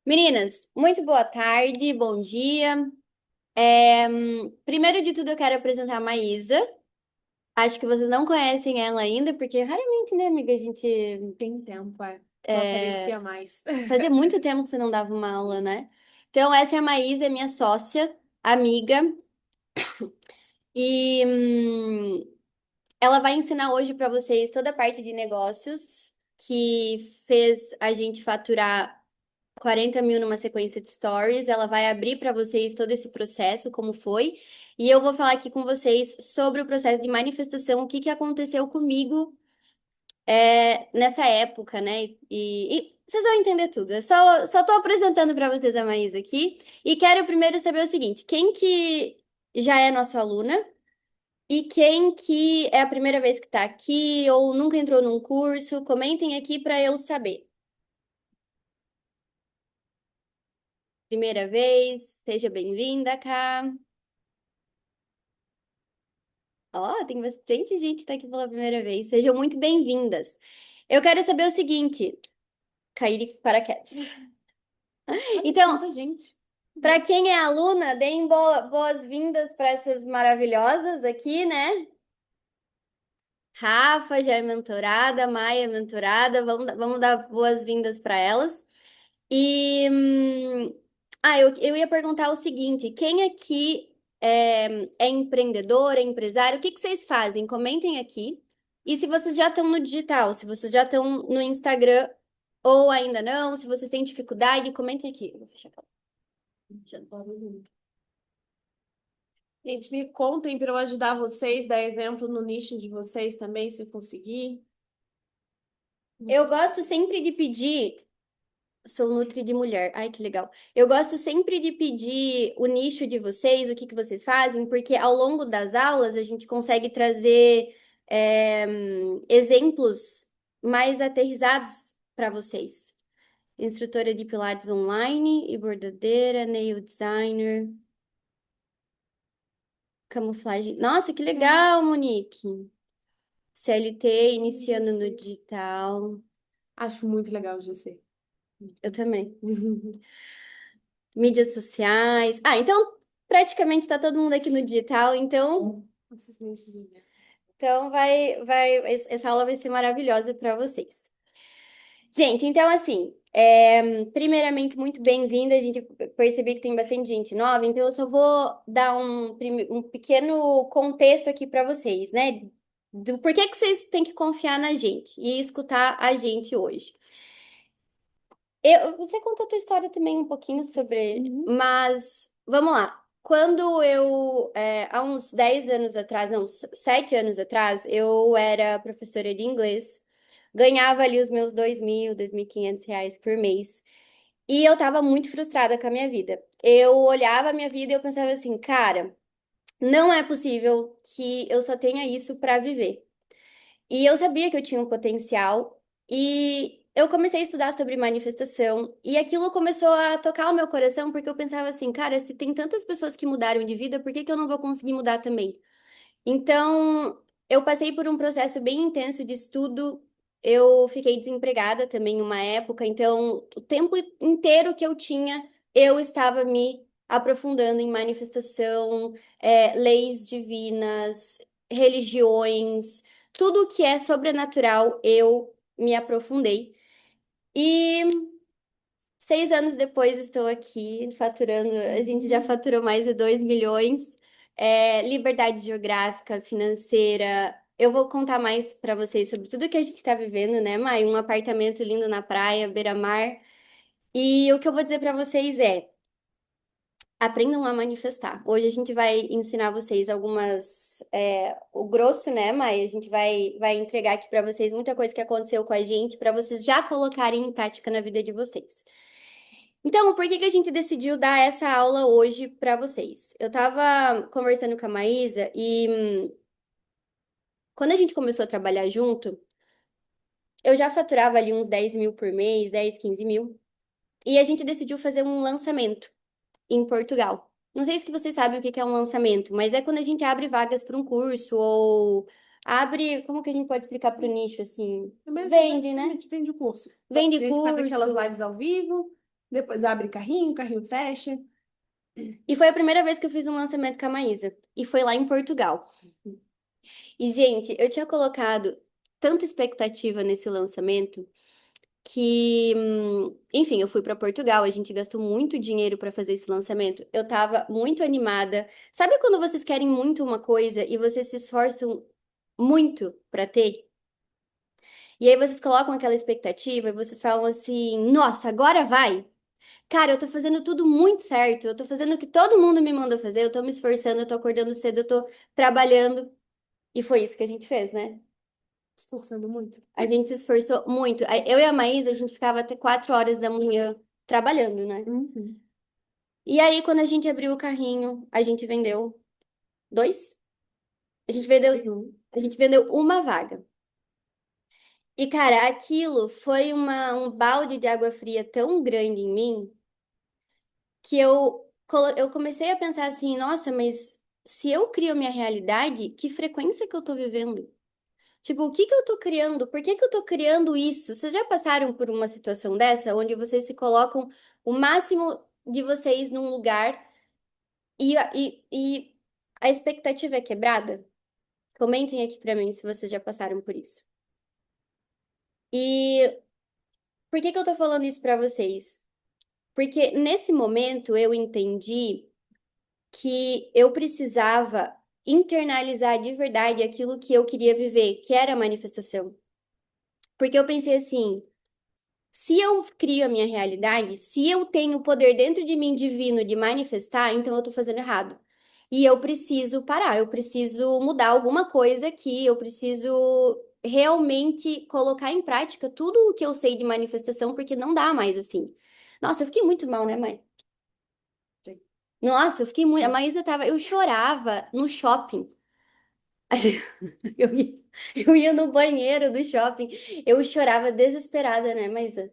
Meninas, muito boa tarde, bom dia. Primeiro de tudo, eu quero apresentar a Maísa. Acho que vocês não conhecem ela ainda, porque raramente, né, amiga, a gente. Tem tempo, não aparecia mais. Fazia muito tempo que você não dava uma aula, né? Então, essa é a Maísa, é minha sócia, amiga, e ela vai ensinar hoje para vocês toda a parte de negócios que fez a gente faturar 40 mil numa sequência de stories. Ela vai abrir para vocês todo esse processo, como foi. E eu vou falar aqui com vocês sobre o processo de manifestação, o que que aconteceu comigo nessa época, né? E vocês vão entender tudo. Eu só tô apresentando para vocês a Maísa aqui. E quero primeiro saber o seguinte: quem que já é nossa aluna? E quem que é a primeira vez que está aqui ou nunca entrou num curso? Comentem aqui para eu saber. Primeira vez, seja bem-vinda, cá. Ó, tem bastante gente que está aqui pela primeira vez. Sejam muito bem-vindas. Eu quero saber o seguinte, cair de paraquedas. Olha, Então, quanta gente. para quem é aluna, deem boas-vindas para essas maravilhosas aqui, né? Rafa já é mentorada, Maia é mentorada. Vamos dar boas-vindas para elas. E eu ia perguntar o seguinte: quem aqui é empreendedor, é empresário? O que que vocês fazem? Comentem aqui. E se vocês já estão no digital, se vocês já estão no Instagram ou ainda não, se vocês têm dificuldade, comentem aqui. Eu vou fechar a câmera. Gente, me contem para eu ajudar vocês, dar exemplo no nicho de vocês também, se eu conseguir. Eu gosto sempre de pedir. Sou nutri de mulher. Ai, que legal. Eu gosto sempre de pedir o nicho de vocês, o que que vocês fazem, porque ao longo das aulas a gente consegue trazer exemplos mais aterrizados para vocês. Instrutora de Pilates online e bordadeira, nail designer, camuflagem. Nossa, que legal, Monique. CLT, iniciando no GC. digital. Acho muito legal o GC. Eu também. Mídias sociais. Ah, então praticamente está todo mundo aqui no digital, Assistência de ver. então essa aula vai ser maravilhosa para vocês. Gente, então assim, primeiramente muito bem-vinda. A gente percebi que tem bastante gente nova, então eu só vou dar um pequeno contexto aqui para vocês, né? Do porquê que vocês têm que confiar na gente e escutar a gente hoje. Você conta a tua história também um pouquinho sobre, Uhum. mas vamos lá. Há uns 10 anos atrás, não, 7 anos atrás, eu era professora de inglês, ganhava ali os meus 2.000, 2.500 reais por mês, e eu tava muito frustrada com a minha vida. Eu olhava a minha vida e eu pensava assim, cara, não é possível que eu só tenha isso para viver. E eu sabia que eu tinha um potencial e eu comecei a estudar sobre manifestação e aquilo começou a tocar o meu coração porque eu pensava assim, cara, se tem tantas pessoas que mudaram de vida, por que que eu não vou conseguir mudar também? Então, eu passei por um processo bem intenso de estudo. Eu fiquei desempregada também em uma época, então o tempo inteiro que eu tinha, eu estava me aprofundando em manifestação, leis divinas, religiões, tudo que é sobrenatural, eu me aprofundei. E 6 anos depois estou aqui faturando, a gente já faturou mais de 2 milhões. Liberdade geográfica, financeira. Eu vou contar mais para vocês sobre tudo que a gente está vivendo, né, Mai? Um apartamento lindo na praia, beira-mar. E o que eu vou dizer para vocês é: aprendam a manifestar. Hoje a gente vai ensinar vocês o grosso, né, Mai? A gente vai entregar aqui para vocês muita coisa que aconteceu com a gente, para vocês já colocarem em prática na vida de vocês. Então, por que que a gente decidiu dar essa aula hoje para vocês? Eu tava conversando com a Maísa e quando a gente começou a trabalhar junto, eu já faturava ali uns 10 mil por mês, 10, 15 mil, e a gente decidiu fazer um lançamento em Portugal. Não sei se vocês sabem o que que é um lançamento, mas é quando a gente abre vagas para um curso ou abre, como que a gente pode explicar para o nicho assim? Também Vende, né? praticamente vende o curso. A Vende gente faz aquelas curso. lives ao vivo. Depois abre carrinho, carrinho fecha. E foi a primeira vez que eu fiz um lançamento com a Maísa. E foi lá em Portugal. E, gente, eu tinha colocado tanta expectativa nesse lançamento que, enfim, eu fui para Portugal, a gente gastou muito dinheiro para fazer esse lançamento. Eu tava muito animada. Sabe quando vocês querem muito uma coisa e vocês se esforçam muito para ter? E aí vocês colocam aquela expectativa e vocês falam assim: "Nossa, agora vai". Cara, eu tô fazendo tudo muito certo. Eu tô fazendo o que todo mundo me mandou fazer. Eu tô me esforçando, eu tô acordando cedo, eu tô trabalhando. E foi isso que a gente fez, né? Esforçando muito. A gente se esforçou muito. Eu e a Maísa, a gente ficava até 4 horas da manhã trabalhando, né? Uhum. E aí, quando a gente abriu o carrinho, a gente vendeu dois. A gente vendeu, Sim. a gente vendeu uma vaga. E, cara, aquilo foi um balde de água fria tão grande em mim que eu comecei a pensar assim, nossa, mas se eu crio minha realidade, que frequência que eu tô vivendo? Tipo, o que que eu tô criando? Por que que eu tô criando isso? Vocês já passaram por uma situação dessa, onde vocês se colocam o máximo de vocês num lugar e a expectativa é quebrada? Comentem aqui pra mim se vocês já passaram por isso. E por que que eu tô falando isso pra vocês? Porque nesse momento eu entendi que eu precisava internalizar de verdade aquilo que eu queria viver, que era a manifestação. Porque eu pensei assim, se eu crio a minha realidade, se eu tenho o poder dentro de mim divino de manifestar, então eu tô fazendo errado. E eu preciso parar, eu preciso mudar alguma coisa aqui, eu preciso realmente colocar em prática tudo o que eu sei de manifestação, porque não dá mais assim. Nossa, eu fiquei muito mal, né, mãe? Sim. Nossa, eu fiquei muito. A Maísa tava. Eu chorava no shopping. Eu ia, eu ia no banheiro do shopping. Eu chorava desesperada, né, Maísa?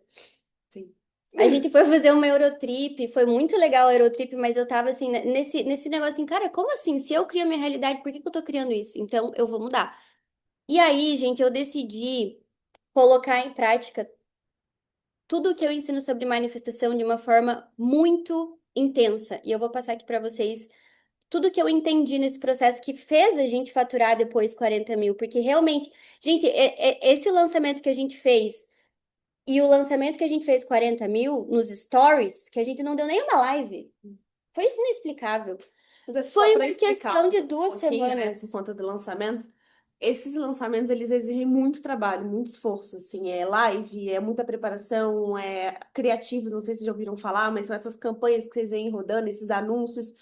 Sim. A gente foi fazer uma Eurotrip, foi muito legal a Eurotrip, mas eu tava assim, nesse negócio assim, cara, como assim? Se eu crio a minha realidade, por que que eu tô criando isso? Então eu vou mudar. E aí, gente, eu decidi colocar em prática tudo o que eu ensino sobre manifestação de uma forma muito intensa. E eu vou passar aqui pra vocês tudo que eu entendi nesse processo que fez a gente faturar depois 40 mil, porque realmente, gente, esse lançamento que a gente fez. E o lançamento que a gente fez 40 mil nos stories, que a gente não deu nem uma live. Foi inexplicável. Mas é só Foi para uma explicar questão de um duas pouquinho, né, por semanas. conta do lançamento. Esses lançamentos, eles exigem muito trabalho, muito esforço, assim, é live, é muita preparação, é criativos, não sei se já ouviram falar, mas são essas campanhas que vocês veem rodando, esses anúncios,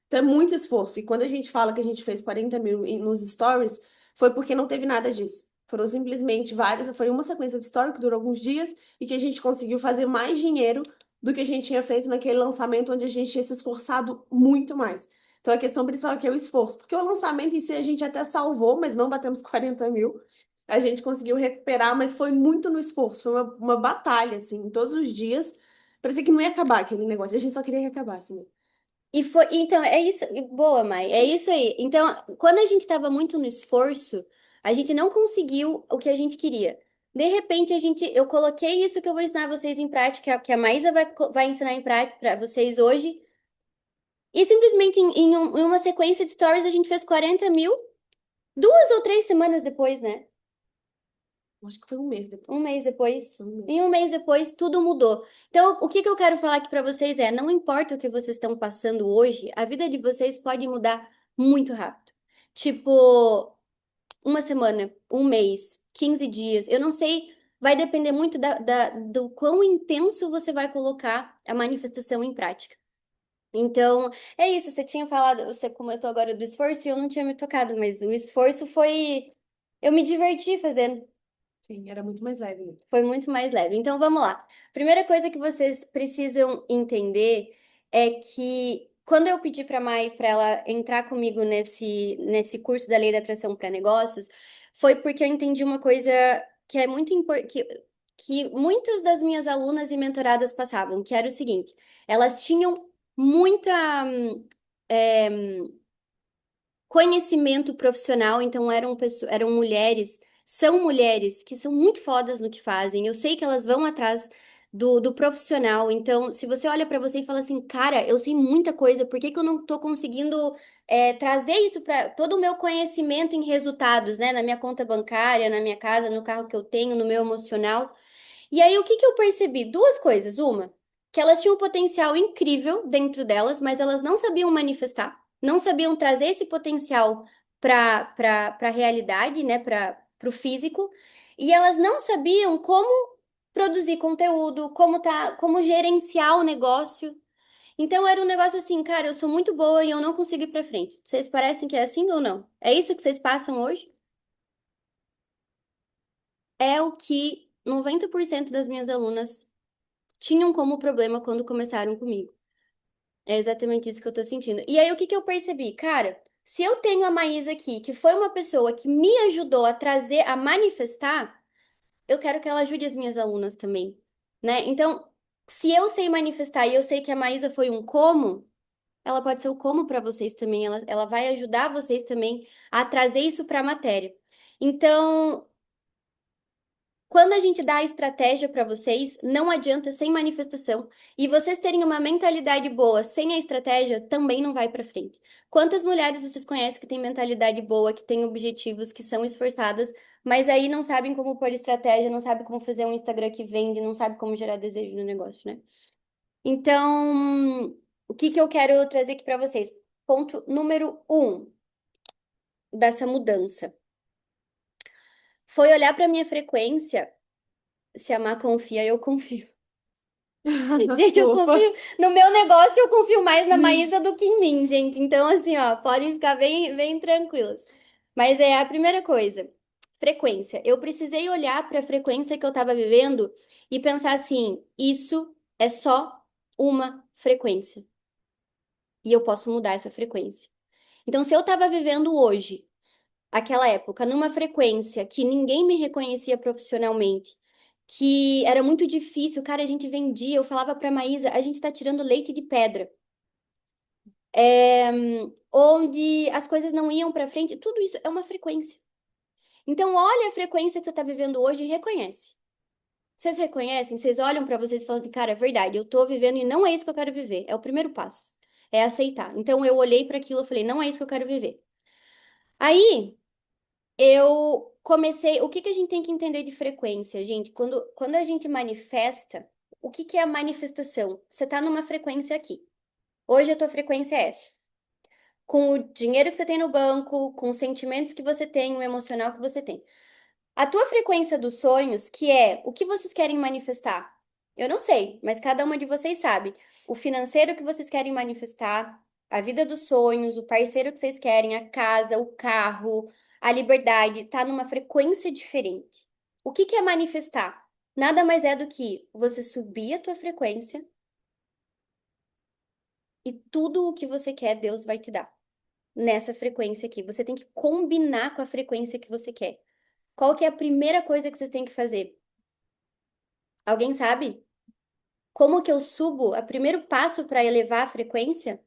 então é muito esforço. E quando a gente fala que a gente fez 40 mil nos stories, foi porque não teve nada disso. Foram simplesmente várias, foi uma sequência de story que durou alguns dias e que a gente conseguiu fazer mais dinheiro do que a gente tinha feito naquele lançamento onde a gente tinha se esforçado muito mais. Então a questão principal aqui é o esforço, porque o lançamento em si a gente até salvou, mas não batemos 40 mil. A gente conseguiu recuperar, mas foi muito no esforço, foi uma batalha, assim, todos os dias. Parecia que não ia acabar aquele negócio, a gente só queria que acabasse, né? E foi, então, é isso. Boa, Mai, é isso aí. Então, quando a gente estava muito no esforço, a gente não conseguiu o que a gente queria. De repente, eu coloquei isso que eu vou ensinar vocês em prática, que a Maísa vai ensinar em prática para vocês hoje. E simplesmente em uma sequência de stories a gente fez 40 mil 2 ou 3 semanas depois, né? Acho que foi um mês Um depois. mês depois. Foi um mês. Em um mês depois, tudo mudou. Então, o que que eu quero falar aqui pra vocês é, não importa o que vocês estão passando hoje, a vida de vocês pode mudar muito rápido. Tipo, uma semana, um mês, 15 dias. Eu não sei, vai depender muito do quão intenso você vai colocar a manifestação em prática. Então, é isso. Você tinha falado, você comentou agora do esforço e eu não tinha me tocado, mas o esforço foi. Eu me diverti fazendo. Sim, era muito mais leve, né? Foi muito mais leve. Então vamos lá. Primeira coisa que vocês precisam entender é que quando eu pedi para a Mai para ela entrar comigo nesse curso da Lei da Atração para Negócios, foi porque eu entendi uma coisa que é muito importante, que muitas das minhas alunas e mentoradas passavam, que era o seguinte: elas tinham muita eh, conhecimento profissional, então eram mulheres, são mulheres que são muito fodas no que fazem. Eu sei que elas vão atrás do profissional. Então, se você olha para você e fala assim, cara, eu sei muita coisa, por que que eu não tô conseguindo trazer isso para todo o meu conhecimento em resultados, né? Na minha conta bancária, na minha casa, no carro que eu tenho, no meu emocional. E aí, o que que eu percebi? Duas coisas. Uma, que elas tinham um potencial incrível dentro delas, mas elas não sabiam manifestar, não sabiam trazer esse potencial para a realidade, né? Para o físico. E elas não sabiam como produzir conteúdo, como gerenciar o negócio. Então era um negócio assim, cara, eu sou muito boa e eu não consigo ir pra frente. Vocês parecem que é assim ou não? É isso que vocês passam hoje? É o que 90% das minhas alunas tinham como problema quando começaram comigo. É exatamente isso que eu tô sentindo. E aí o que que eu percebi? Cara, se eu tenho a Maísa aqui, que foi uma pessoa que me ajudou a trazer, a manifestar, eu quero que ela ajude as minhas alunas também, né? Então, se eu sei manifestar e eu sei que a Maísa foi um como, ela pode ser o como para vocês também. Ela vai ajudar vocês também a trazer isso para a matéria. Então, quando a gente dá a estratégia para vocês, não adianta sem manifestação. E vocês terem uma mentalidade boa sem a estratégia, também não vai para frente. Quantas mulheres vocês conhecem que têm mentalidade boa, que têm objetivos, que são esforçadas, mas aí não sabem como pôr estratégia, não sabem como fazer um Instagram que vende, não sabem como gerar desejo no negócio, né? Então, o que que eu quero trazer aqui para vocês? Ponto número um dessa mudança foi olhar para minha frequência. Se a Má confia, eu confio. Gente, eu Fofa. confio no meu negócio, eu confio mais na Maísa do que em mim, gente. Então, assim, ó, podem ficar bem, bem tranquilas. Mas é a primeira coisa, frequência. Eu precisei olhar para a frequência que eu estava vivendo e pensar assim: isso é só uma frequência e eu posso mudar essa frequência. Então, se eu estava vivendo hoje, aquela época, numa frequência que ninguém me reconhecia profissionalmente, que era muito difícil, cara, a gente vendia, eu falava pra Maísa, a gente tá tirando leite de pedra. É, onde as coisas não iam pra frente, tudo isso é uma frequência. Então, olha a frequência que você tá vivendo hoje e reconhece. Vocês reconhecem? Vocês olham pra vocês e falam assim, cara, é verdade, eu tô vivendo e não é isso que eu quero viver. É o primeiro passo. É aceitar. Então, eu olhei para aquilo e falei, não é isso que eu quero viver. Aí, eu comecei. O que que a gente tem que entender de frequência, gente? Quando a gente manifesta, o que que é a manifestação? Você tá numa frequência aqui. Hoje a tua frequência é essa. Com o dinheiro que você tem no banco, com os sentimentos que você tem, o emocional que você tem. A tua frequência dos sonhos, que é o que vocês querem manifestar? Eu não sei, mas cada uma de vocês sabe. O financeiro que vocês querem manifestar, a vida dos sonhos, o parceiro que vocês querem, a casa, o carro, a liberdade, tá numa frequência diferente. O que que é manifestar? Nada mais é do que você subir a tua frequência e tudo o que você quer, Deus vai te dar. Nessa frequência aqui. Você tem que combinar com a frequência que você quer. Qual que é a primeira coisa que vocês têm que fazer? Alguém sabe? Como que eu subo? O primeiro passo para elevar a frequência?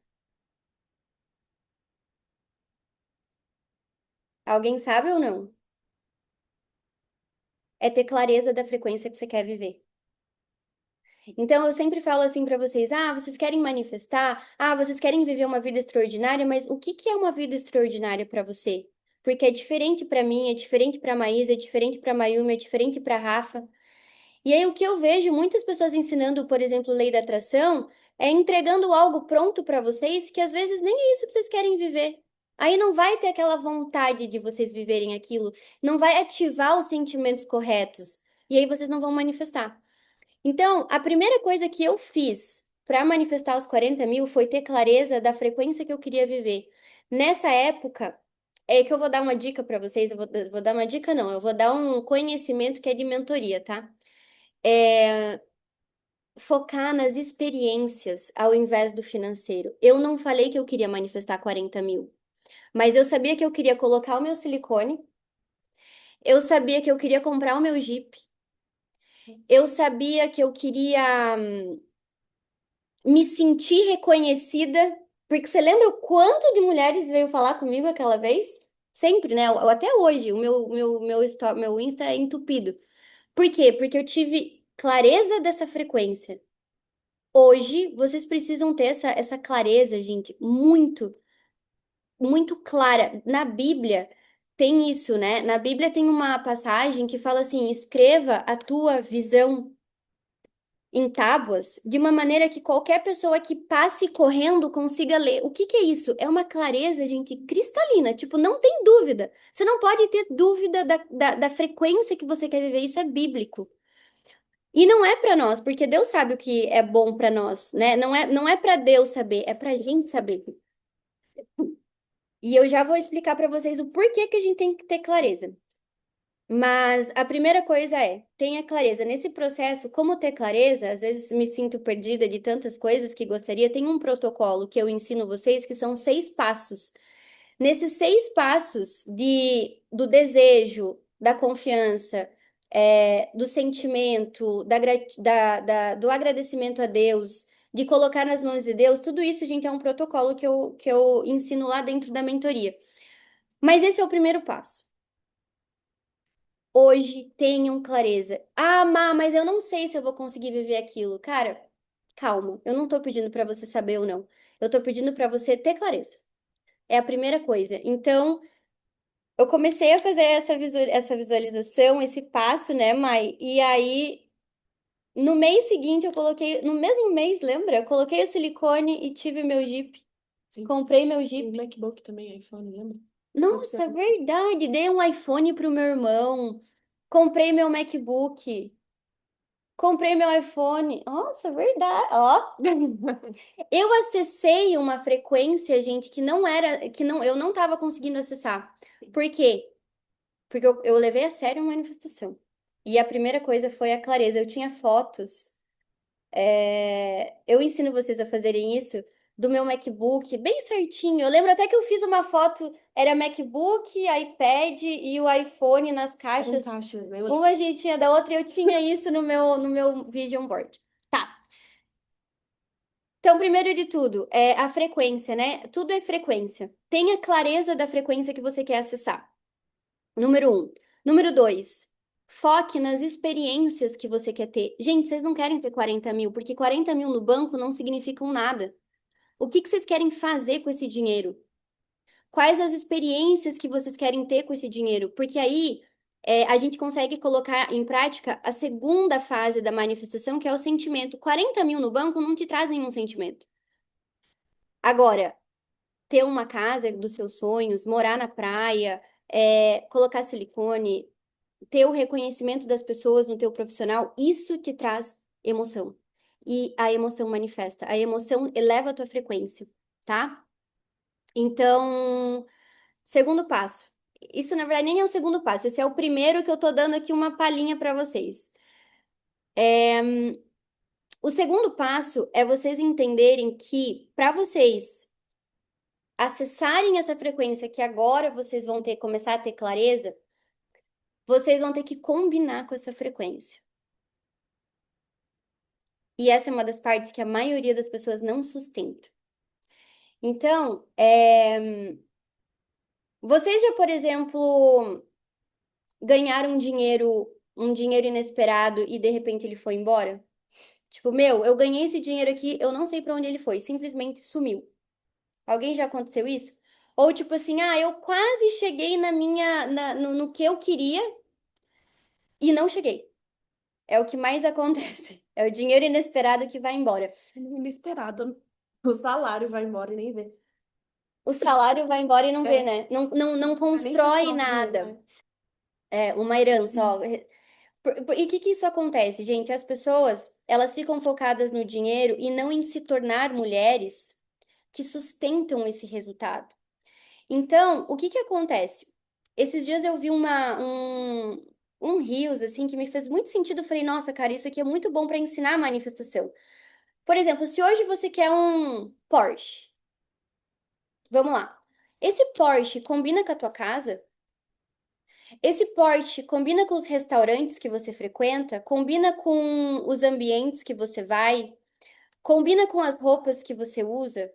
Alguém sabe ou não? É ter clareza da frequência que você quer viver. Então eu sempre falo assim para vocês: ah, vocês querem manifestar? Ah, vocês querem viver uma vida extraordinária, mas o que que é uma vida extraordinária para você? Porque é diferente para mim, é diferente para Maísa, é diferente para Mayumi, é diferente para Rafa. E aí o que eu vejo muitas pessoas ensinando, por exemplo, lei da atração, é entregando algo pronto para vocês que às vezes nem é isso que vocês querem viver. Aí não vai ter aquela vontade de vocês viverem aquilo, não vai ativar os sentimentos corretos. E aí vocês não vão manifestar. Então, a primeira coisa que eu fiz para manifestar os 40 mil foi ter clareza da frequência que eu queria viver. Nessa época, é que eu vou dar uma dica para vocês. Eu vou dar uma dica, não, eu vou dar um conhecimento que é de mentoria, tá? É, focar nas experiências ao invés do financeiro. Eu não falei que eu queria manifestar 40 mil, mas eu sabia que eu queria colocar o meu silicone, eu sabia que eu queria comprar o meu Jeep, eu sabia que eu queria me sentir reconhecida, porque você lembra o quanto de mulheres veio falar comigo aquela vez? Sempre, né? Até hoje, o meu Insta é entupido. Por quê? Porque eu tive. clareza dessa frequência. Hoje, vocês precisam ter essa clareza, gente, muito, muito clara. Na Bíblia tem isso, né? Na Bíblia tem uma passagem que fala assim: escreva a tua visão em tábuas, de uma maneira que qualquer pessoa que passe correndo consiga ler. O que que é isso? É uma clareza, gente, cristalina. Tipo, não tem dúvida. Você não pode ter dúvida da frequência que você quer viver. Isso é bíblico. E não é para nós, porque Deus sabe o que é bom para nós, né? Não é para Deus saber, é para a gente saber. E eu já vou explicar para vocês o porquê que a gente tem que ter clareza. Mas a primeira coisa é, tenha clareza. Nesse processo, como ter clareza, às vezes me sinto perdida de tantas coisas que gostaria, tem um protocolo que eu ensino vocês que são 6 passos. Nesses 6 passos do desejo, da confiança, do sentimento, do agradecimento a Deus, de colocar nas mãos de Deus, tudo isso, gente, é um protocolo que eu ensino lá dentro da mentoria. Mas esse é o primeiro passo. Hoje tenham clareza. Ah, mas eu não sei se eu vou conseguir viver aquilo. Cara, calma. Eu não tô pedindo pra você saber ou não. Eu tô pedindo pra você ter clareza. É a primeira coisa. Então, eu comecei a fazer essa visualização, esse passo, né, Mai? E aí, no mês seguinte, eu coloquei, no mesmo mês, lembra? Eu coloquei o silicone e tive meu Jeep. Sim. Comprei meu E o Jeep. MacBook também, iPhone, lembra? Nossa, é verdade. Dei um iPhone pro meu irmão. Comprei meu MacBook. Comprei meu iPhone. Nossa, verdade. Ó, eu acessei uma frequência, gente, que não era, que não, eu não estava conseguindo acessar. Por quê? Porque eu levei a sério a manifestação. E a primeira coisa foi a clareza. Eu tinha fotos. Eu ensino vocês a fazerem isso do meu MacBook, bem certinho. Eu lembro até que eu fiz uma foto, era MacBook, iPad e o iPhone nas Eram caixas, caixas, né? uma jeitinha da outra, e eu tinha isso no meu Vision Board. Tá. Então, primeiro de tudo, é a frequência, né? Tudo é frequência. Tenha clareza da frequência que você quer acessar. Número um. Número dois, foque nas experiências que você quer ter. Gente, vocês não querem ter 40 mil, porque 40 mil no banco não significam nada. O que que vocês querem fazer com esse dinheiro? Quais as experiências que vocês querem ter com esse dinheiro? Porque aí a gente consegue colocar em prática a segunda fase da manifestação, que é o sentimento. 40 mil no banco não te traz nenhum sentimento. Agora, ter uma casa dos seus sonhos, morar na praia, colocar silicone, ter o reconhecimento das pessoas no teu profissional, isso te traz emoção. E a emoção manifesta. A emoção eleva a tua frequência, tá? Então, segundo passo. Isso, na verdade, nem é o segundo passo. Esse é o primeiro que eu tô dando aqui uma palhinha para vocês. O segundo passo é vocês entenderem que, para vocês acessarem essa frequência que agora vocês vão ter, começar a ter clareza, vocês vão ter que combinar com essa frequência. E essa é uma das partes que a maioria das pessoas não sustenta. Então, vocês já, por exemplo, ganharam um dinheiro inesperado e de repente ele foi embora? Tipo, meu, eu ganhei esse dinheiro aqui, eu não sei pra onde ele foi, simplesmente sumiu. Alguém já aconteceu isso? Ou tipo assim, eu quase cheguei no que eu queria e não cheguei. É o que mais acontece. É o dinheiro inesperado que vai embora. Inesperado. O salário vai embora e nem vê. O salário vai embora e não vê, É, né? Não nem foi constrói só dinheiro, nada. né? É uma herança, ó. E o que que isso acontece, gente? As pessoas, elas ficam focadas no dinheiro e não em se tornar mulheres que sustentam esse resultado. Então, o que que acontece? Esses dias eu vi um Reels, assim, que me fez muito sentido. Eu falei, nossa, cara, isso aqui é muito bom para ensinar a manifestação. Por exemplo, se hoje você quer um Porsche, vamos lá. Esse Porsche combina com a tua casa? Esse Porsche combina com os restaurantes que você frequenta? Combina com os ambientes que você vai? Combina com as roupas que você usa?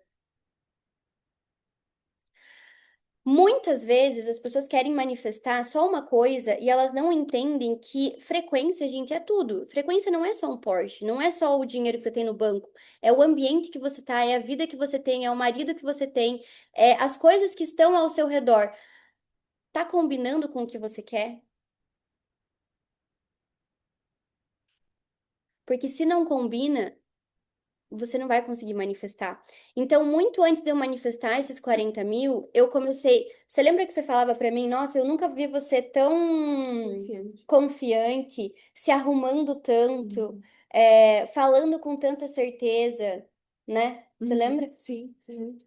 Muitas vezes as pessoas querem manifestar só uma coisa e elas não entendem que frequência, gente, é tudo. Frequência não é só um Porsche, não é só o dinheiro que você tem no banco, é o ambiente que você tá, é a vida que você tem, é o marido que você tem, é as coisas que estão ao seu redor. Tá combinando com o que você quer? Porque se não combina, você não vai conseguir manifestar. Então, muito antes de eu manifestar esses 40 mil, eu comecei. Você lembra que você falava pra mim, nossa, eu nunca vi você tão Confiante. confiante, se arrumando tanto, Uhum. falando com tanta certeza, né? Você Uhum. lembra? Sim, sim.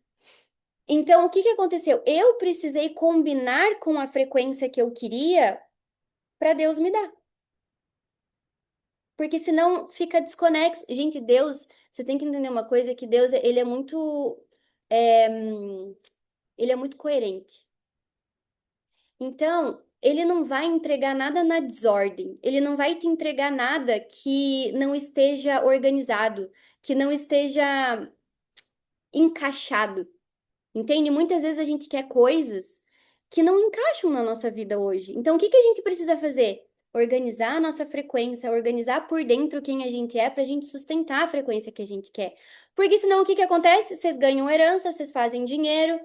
Então, o que que aconteceu? Eu precisei combinar com a frequência que eu queria para Deus me dar. Porque senão fica desconexo. Gente, Deus, você tem que entender uma coisa, que Deus, é, hum, ele é muito coerente. Então, ele não vai entregar nada na desordem. Ele não vai te entregar nada que não esteja organizado, que não esteja encaixado. Entende? Muitas vezes a gente quer coisas que não encaixam na nossa vida hoje. Então, o que que a gente precisa fazer? Organizar a nossa frequência, organizar por dentro quem a gente é para a gente sustentar a frequência que a gente quer. Porque senão o que que acontece? Vocês ganham herança, vocês fazem dinheiro,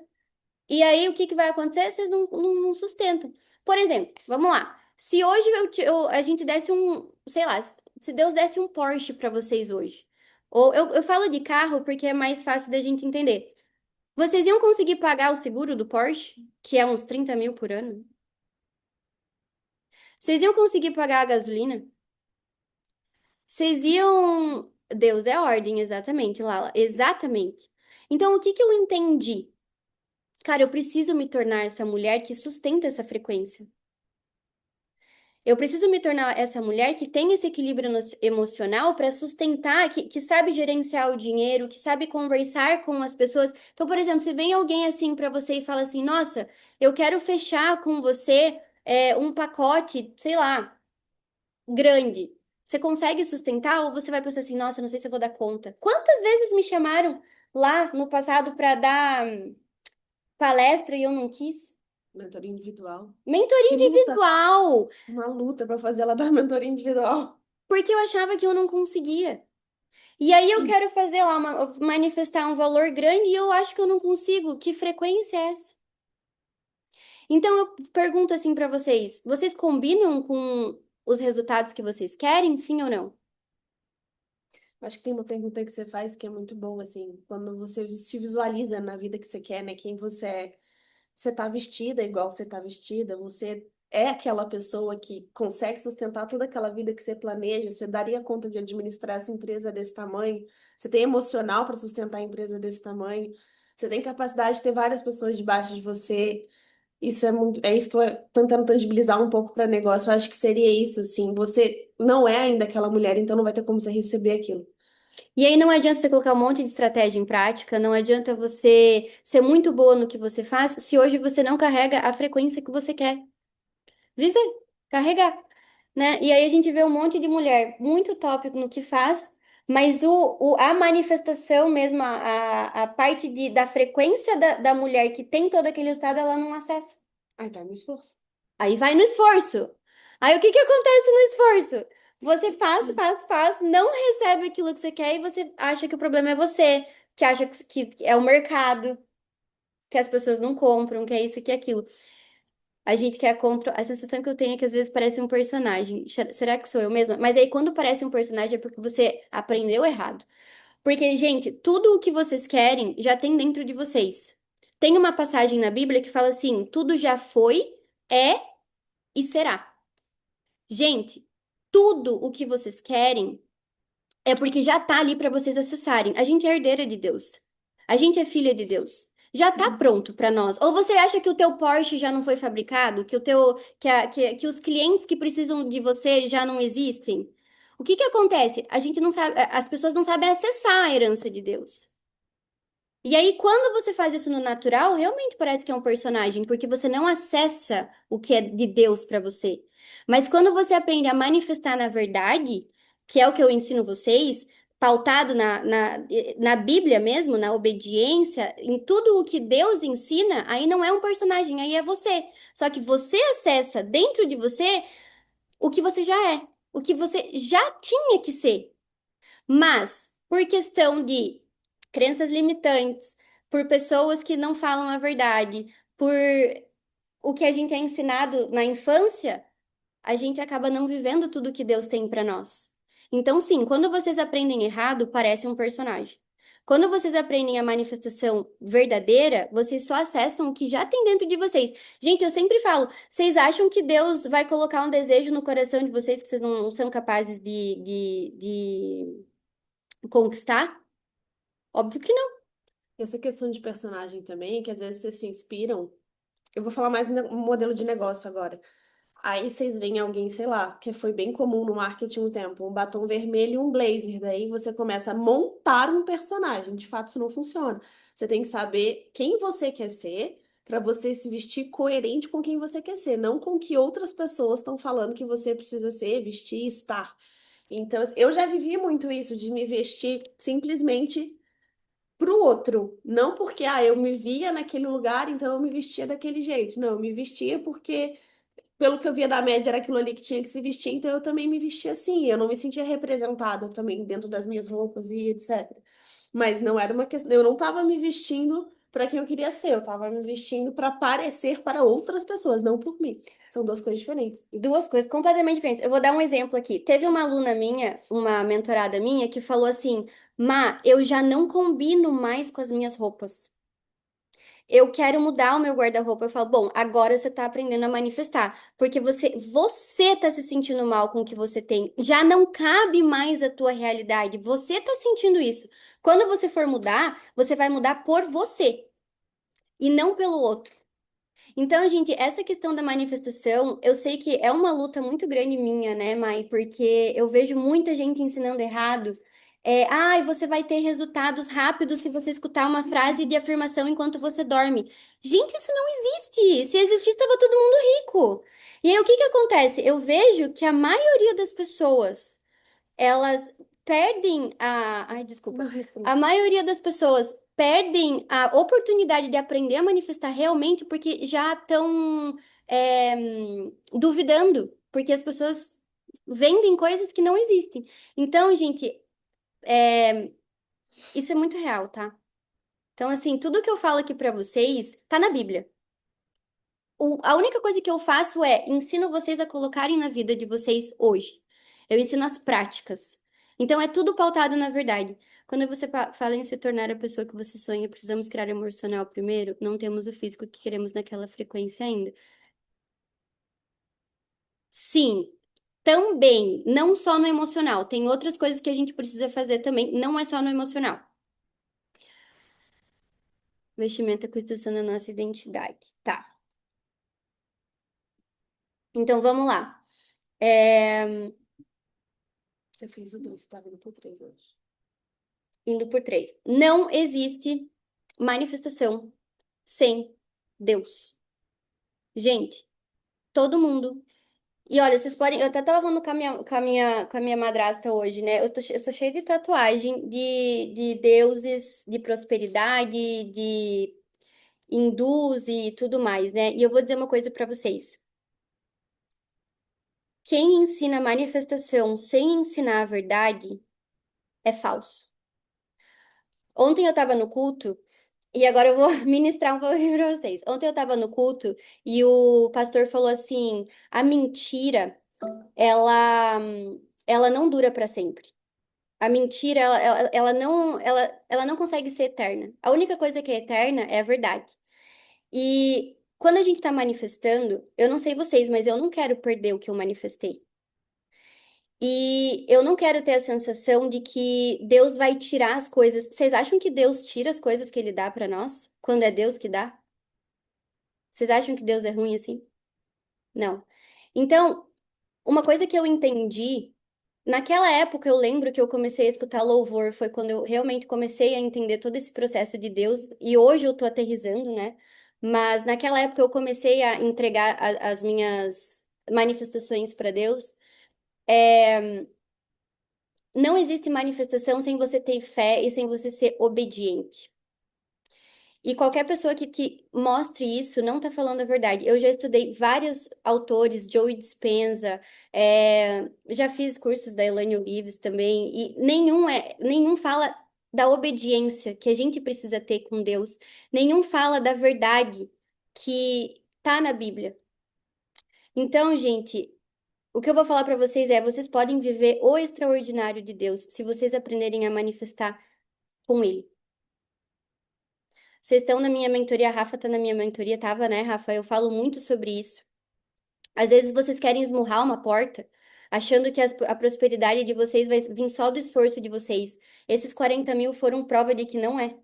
e aí o que que vai acontecer? Vocês não sustentam. Por exemplo, vamos lá. Se hoje a gente desse sei lá, se Deus desse um Porsche para vocês hoje. Ou eu falo de carro porque é mais fácil da gente entender. Vocês iam conseguir pagar o seguro do Porsche, que é uns 30 mil por ano? Vocês iam conseguir pagar a gasolina? Vocês iam. Deus é ordem, exatamente, Lala. Exatamente. Então, o que que eu entendi? Cara, eu preciso me tornar essa mulher que sustenta essa frequência. Eu preciso me tornar essa mulher que tem esse equilíbrio emocional para sustentar, que sabe gerenciar o dinheiro, que sabe conversar com as pessoas. Então, por exemplo, se vem alguém assim para você e fala assim: Nossa, eu quero fechar com você um pacote, sei lá, grande. Você consegue sustentar ou você vai pensar assim: Nossa, não sei se eu vou dar conta? Quantas vezes me chamaram lá no passado para dar palestra e eu não quis? Mentoria individual. Mentoria Que luta! individual, Uma luta para fazer ela dar mentoria individual. porque eu achava que eu não conseguia. E aí eu quero fazer lá, manifestar um valor grande e eu acho que eu não consigo. Que frequência é essa? Então eu pergunto assim pra vocês: vocês combinam com os resultados que vocês querem, sim ou não? Acho que tem uma pergunta que você faz que é muito boa, assim, quando você se visualiza na vida que você quer, né? Quem você é. Você tá vestida igual você tá vestida, você é aquela pessoa que consegue sustentar toda aquela vida que você planeja, você daria conta de administrar essa empresa desse tamanho, você tem emocional para sustentar a empresa desse tamanho, você tem capacidade de ter várias pessoas debaixo de você. Isso é muito, é isso que eu tentando tangibilizar um pouco para negócio. Eu acho que seria isso, assim. Você não é ainda aquela mulher, então não vai ter como você receber aquilo. E aí não adianta você colocar um monte de estratégia em prática, não adianta você ser muito boa no que você faz, se hoje você não carrega a frequência que você quer viver, carregar, né? E aí a gente vê um monte de mulher muito top no que faz, mas a manifestação mesmo, a parte da frequência da mulher que tem todo aquele estado, ela não acessa. Ai, tá no esforço. Aí vai no esforço. Aí o que que acontece no esforço? Você faz, faz, faz, não recebe aquilo que você quer e você acha que o problema é você, que acha que é o mercado, que as pessoas não compram, que é isso, que é aquilo. A gente quer contra. A sensação que eu tenho é que às vezes parece um personagem. Será que sou eu mesma? Mas aí quando parece um personagem é porque você aprendeu errado. Porque, gente, tudo o que vocês querem já tem dentro de vocês. Tem uma passagem na Bíblia que fala assim: tudo já foi, é e será. Gente, tudo o que vocês querem é porque já tá ali para vocês acessarem. A gente é herdeira de Deus. A gente é filha de Deus. Já tá Uhum. pronto para nós. Ou você acha que o teu Porsche já não foi fabricado? Que o que os clientes que precisam de você já não existem? O que que acontece? A gente não sabe, as pessoas não sabem acessar a herança de Deus. E aí, quando você faz isso no natural, realmente parece que é um personagem, porque você não acessa o que é de Deus para você. Mas quando você aprende a manifestar na verdade, que é o que eu ensino vocês, pautado na Bíblia mesmo, na obediência, em tudo o que Deus ensina, aí não é um personagem, aí é você. Só que você acessa dentro de você o que você já é, o que você já tinha que ser. Mas, por questão de crenças limitantes, por pessoas que não falam a verdade, por o que a gente é ensinado na infância, a gente acaba não vivendo tudo que Deus tem para nós. Então, sim, quando vocês aprendem errado, parece um personagem. Quando vocês aprendem a manifestação verdadeira, vocês só acessam o que já tem dentro de vocês. Gente, eu sempre falo, vocês acham que Deus vai colocar um desejo no coração de vocês que vocês não são capazes de conquistar? Óbvio que não. Essa questão de personagem também, que às vezes vocês se inspiram. Eu vou falar mais no modelo de negócio agora. Aí vocês veem alguém, sei lá, que foi bem comum no marketing um tempo, um batom vermelho e um blazer. Daí você começa a montar um personagem. De fato, isso não funciona. Você tem que saber quem você quer ser para você se vestir coerente com quem você quer ser, não com o que outras pessoas estão falando que você precisa ser, vestir, estar. Então, eu já vivi muito isso de me vestir simplesmente pro outro, não porque eu me via naquele lugar, então eu me vestia daquele jeito. Não, eu me vestia porque pelo que eu via da média, era aquilo ali que tinha que se vestir, então eu também me vestia assim. Eu não me sentia representada também dentro das minhas roupas e etc. Mas não era uma questão, eu não estava me vestindo para quem eu queria ser, eu estava me vestindo para parecer para outras pessoas, não por mim. São duas coisas diferentes. Duas coisas completamente diferentes. Eu vou dar um exemplo aqui. Teve uma aluna minha, uma mentorada minha, que falou assim: Má, eu já não combino mais com as minhas roupas. Eu quero mudar o meu guarda-roupa. Eu falo, bom, agora você tá aprendendo a manifestar, porque você tá se sentindo mal com o que você tem. Já não cabe mais a tua realidade. Você tá sentindo isso. Quando você for mudar, você vai mudar por você e não pelo outro. Então, gente, essa questão da manifestação, eu sei que é uma luta muito grande minha, né, Mai? Porque eu vejo muita gente ensinando errado. Ai, você vai ter resultados rápidos se você escutar uma frase de afirmação enquanto você dorme. Gente, isso não existe. Se existisse, estava todo mundo rico. E aí, o que que acontece? Eu vejo que a maioria das pessoas elas perdem a. Ai, desculpa. Não reprimo. A maioria das pessoas perdem a oportunidade de aprender a manifestar realmente porque já estão duvidando, porque as pessoas vendem coisas que não existem. Então, gente, isso é muito real, tá? Então, assim, tudo que eu falo aqui pra vocês tá na Bíblia. A única coisa que eu faço é ensino vocês a colocarem na vida de vocês hoje. Eu ensino as práticas. Então é tudo pautado na verdade. Quando você fala em se tornar a pessoa que você sonha, precisamos criar o emocional primeiro, não temos o físico que queremos naquela frequência ainda. Sim, também, não só no emocional, tem outras coisas que a gente precisa fazer também, não é só no emocional. Vestimenta é construção da nossa identidade. Tá. Então vamos lá. Você fez o dois, você tá vindo por três hoje. Indo por três. Não existe manifestação sem Deus. Gente, todo mundo. E olha, vocês podem. Eu até tava falando com a minha madrasta hoje, né? Eu tô cheia de tatuagem de deuses de prosperidade, de hindus e tudo mais, né? E eu vou dizer uma coisa pra vocês. Quem ensina manifestação sem ensinar a verdade é falso. Ontem eu tava no culto. E agora eu vou ministrar um pouquinho para vocês. Ontem eu estava no culto e o pastor falou assim: a mentira, ela, ela não dura para sempre. A mentira, ela não consegue ser eterna. A única coisa que é eterna é a verdade. E quando a gente está manifestando, eu não sei vocês, mas eu não quero perder o que eu manifestei. E eu não quero ter a sensação de que Deus vai tirar as coisas. Vocês acham que Deus tira as coisas que ele dá para nós? Quando é Deus que dá? Vocês acham que Deus é ruim assim? Não. Então, uma coisa que eu entendi, naquela época eu lembro que eu comecei a escutar louvor, foi quando eu realmente comecei a entender todo esse processo de Deus, e hoje eu tô aterrissando, né? Mas naquela época eu comecei a entregar as minhas manifestações para Deus. não existe manifestação sem você ter fé e sem você ser obediente. E qualquer pessoa que mostre isso não está falando a verdade. Eu já estudei vários autores, Joe Dispenza, já fiz cursos da Elaine Olives também, e nenhum fala da obediência que a gente precisa ter com Deus, nenhum fala da verdade que tá na Bíblia. Então, gente, o que eu vou falar para vocês é, vocês podem viver o extraordinário de Deus se vocês aprenderem a manifestar com Ele. Vocês estão na minha mentoria, a Rafa tá na minha mentoria, tava, né, Rafa? Eu falo muito sobre isso. Às vezes vocês querem esmurrar uma porta, achando que a prosperidade de vocês vai vir só do esforço de vocês. Esses 40 mil foram prova de que não é.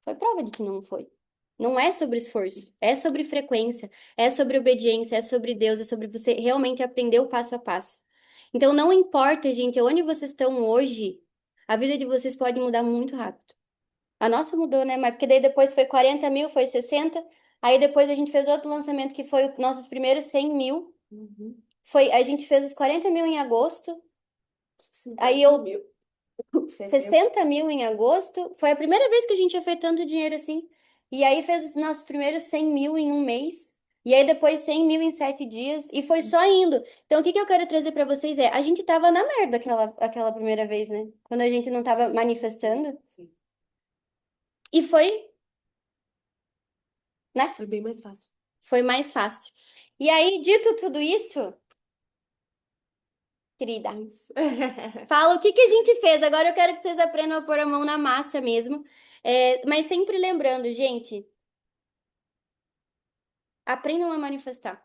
Foi prova de que não foi. Não é sobre esforço, é sobre frequência, é sobre obediência, é sobre Deus, é sobre você realmente aprender o passo a passo. Então, não importa, gente, onde vocês estão hoje, a vida de vocês pode mudar muito rápido. A nossa mudou, né? Mas porque daí depois foi 40 mil, foi 60. Aí depois a gente fez outro lançamento que foi os nossos primeiros 100 mil. Uhum. A gente fez os 40 mil em agosto. Aí 50 eu, mil. Setembro. 60 mil em agosto. Foi a primeira vez que a gente tinha feito tanto dinheiro assim. E aí fez os nossos primeiros 100 mil em um mês. E aí depois 100 mil em 7 dias. E foi só indo. Então o que que eu quero trazer pra vocês é, a gente tava na merda aquela primeira vez, né? Quando a gente não tava manifestando. Sim. E foi, né? Foi bem mais fácil. Foi mais fácil. E aí, dito tudo isso, querida, Mas... fala o que que a gente fez. Agora eu quero que vocês aprendam a pôr a mão na massa mesmo. Mas sempre lembrando, gente, aprendam a manifestar.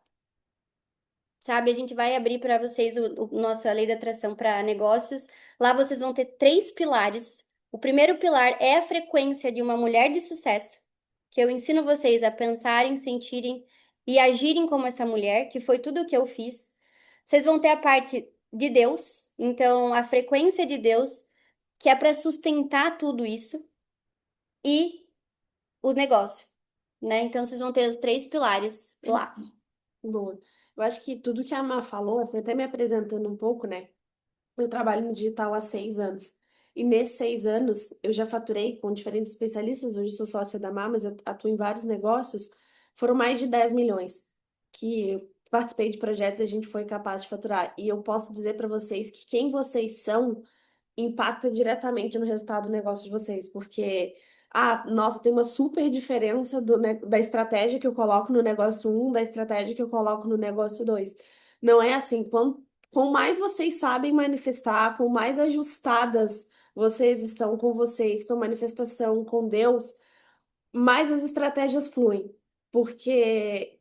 Sabe, a gente vai abrir para vocês o nosso A Lei da Atração para negócios. Lá vocês vão ter 3 pilares. O primeiro pilar é a frequência de uma mulher de sucesso, que eu ensino vocês a pensarem, sentirem e agirem como essa mulher, que foi tudo o que eu fiz. Vocês vão ter a parte de Deus, então a frequência de Deus, que é para sustentar tudo isso, e os negócios, né? Então vocês vão ter os 3 pilares lá. Boa. Eu acho que tudo que a Má falou, assim, até me apresentando um pouco, né? Eu trabalho no digital há 6 anos. E nesses 6 anos, eu já faturei com diferentes especialistas. Hoje eu sou sócia da Má, mas eu atuo em vários negócios. Foram mais de 10 milhões que eu participei de projetos e a gente foi capaz de faturar. E eu posso dizer para vocês que quem vocês são impacta diretamente no resultado do negócio de vocês, porque, nossa, tem uma super diferença da estratégia que eu coloco no negócio um da estratégia que eu coloco no negócio 2. Não é assim, com mais vocês sabem manifestar, com mais ajustadas vocês estão com vocês, com a manifestação, com Deus, mais as estratégias fluem, porque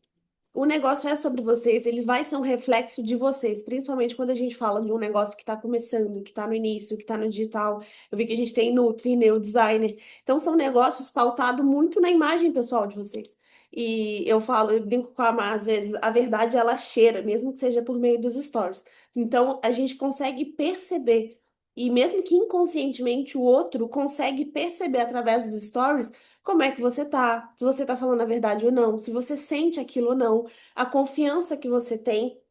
o negócio é sobre vocês, ele vai ser um reflexo de vocês, principalmente quando a gente fala de um negócio que está começando, que está no início, que está no digital. Eu vi que a gente tem Nutri, Neo Designer. Então, são negócios pautados muito na imagem pessoal de vocês. E eu falo, eu brinco com a Má, às vezes, a verdade ela cheira, mesmo que seja por meio dos stories. Então, a gente consegue perceber. E mesmo que inconscientemente o outro consegue perceber através dos stories como é que você tá, se você tá falando a verdade ou não, se você sente aquilo ou não, a confiança que você tem.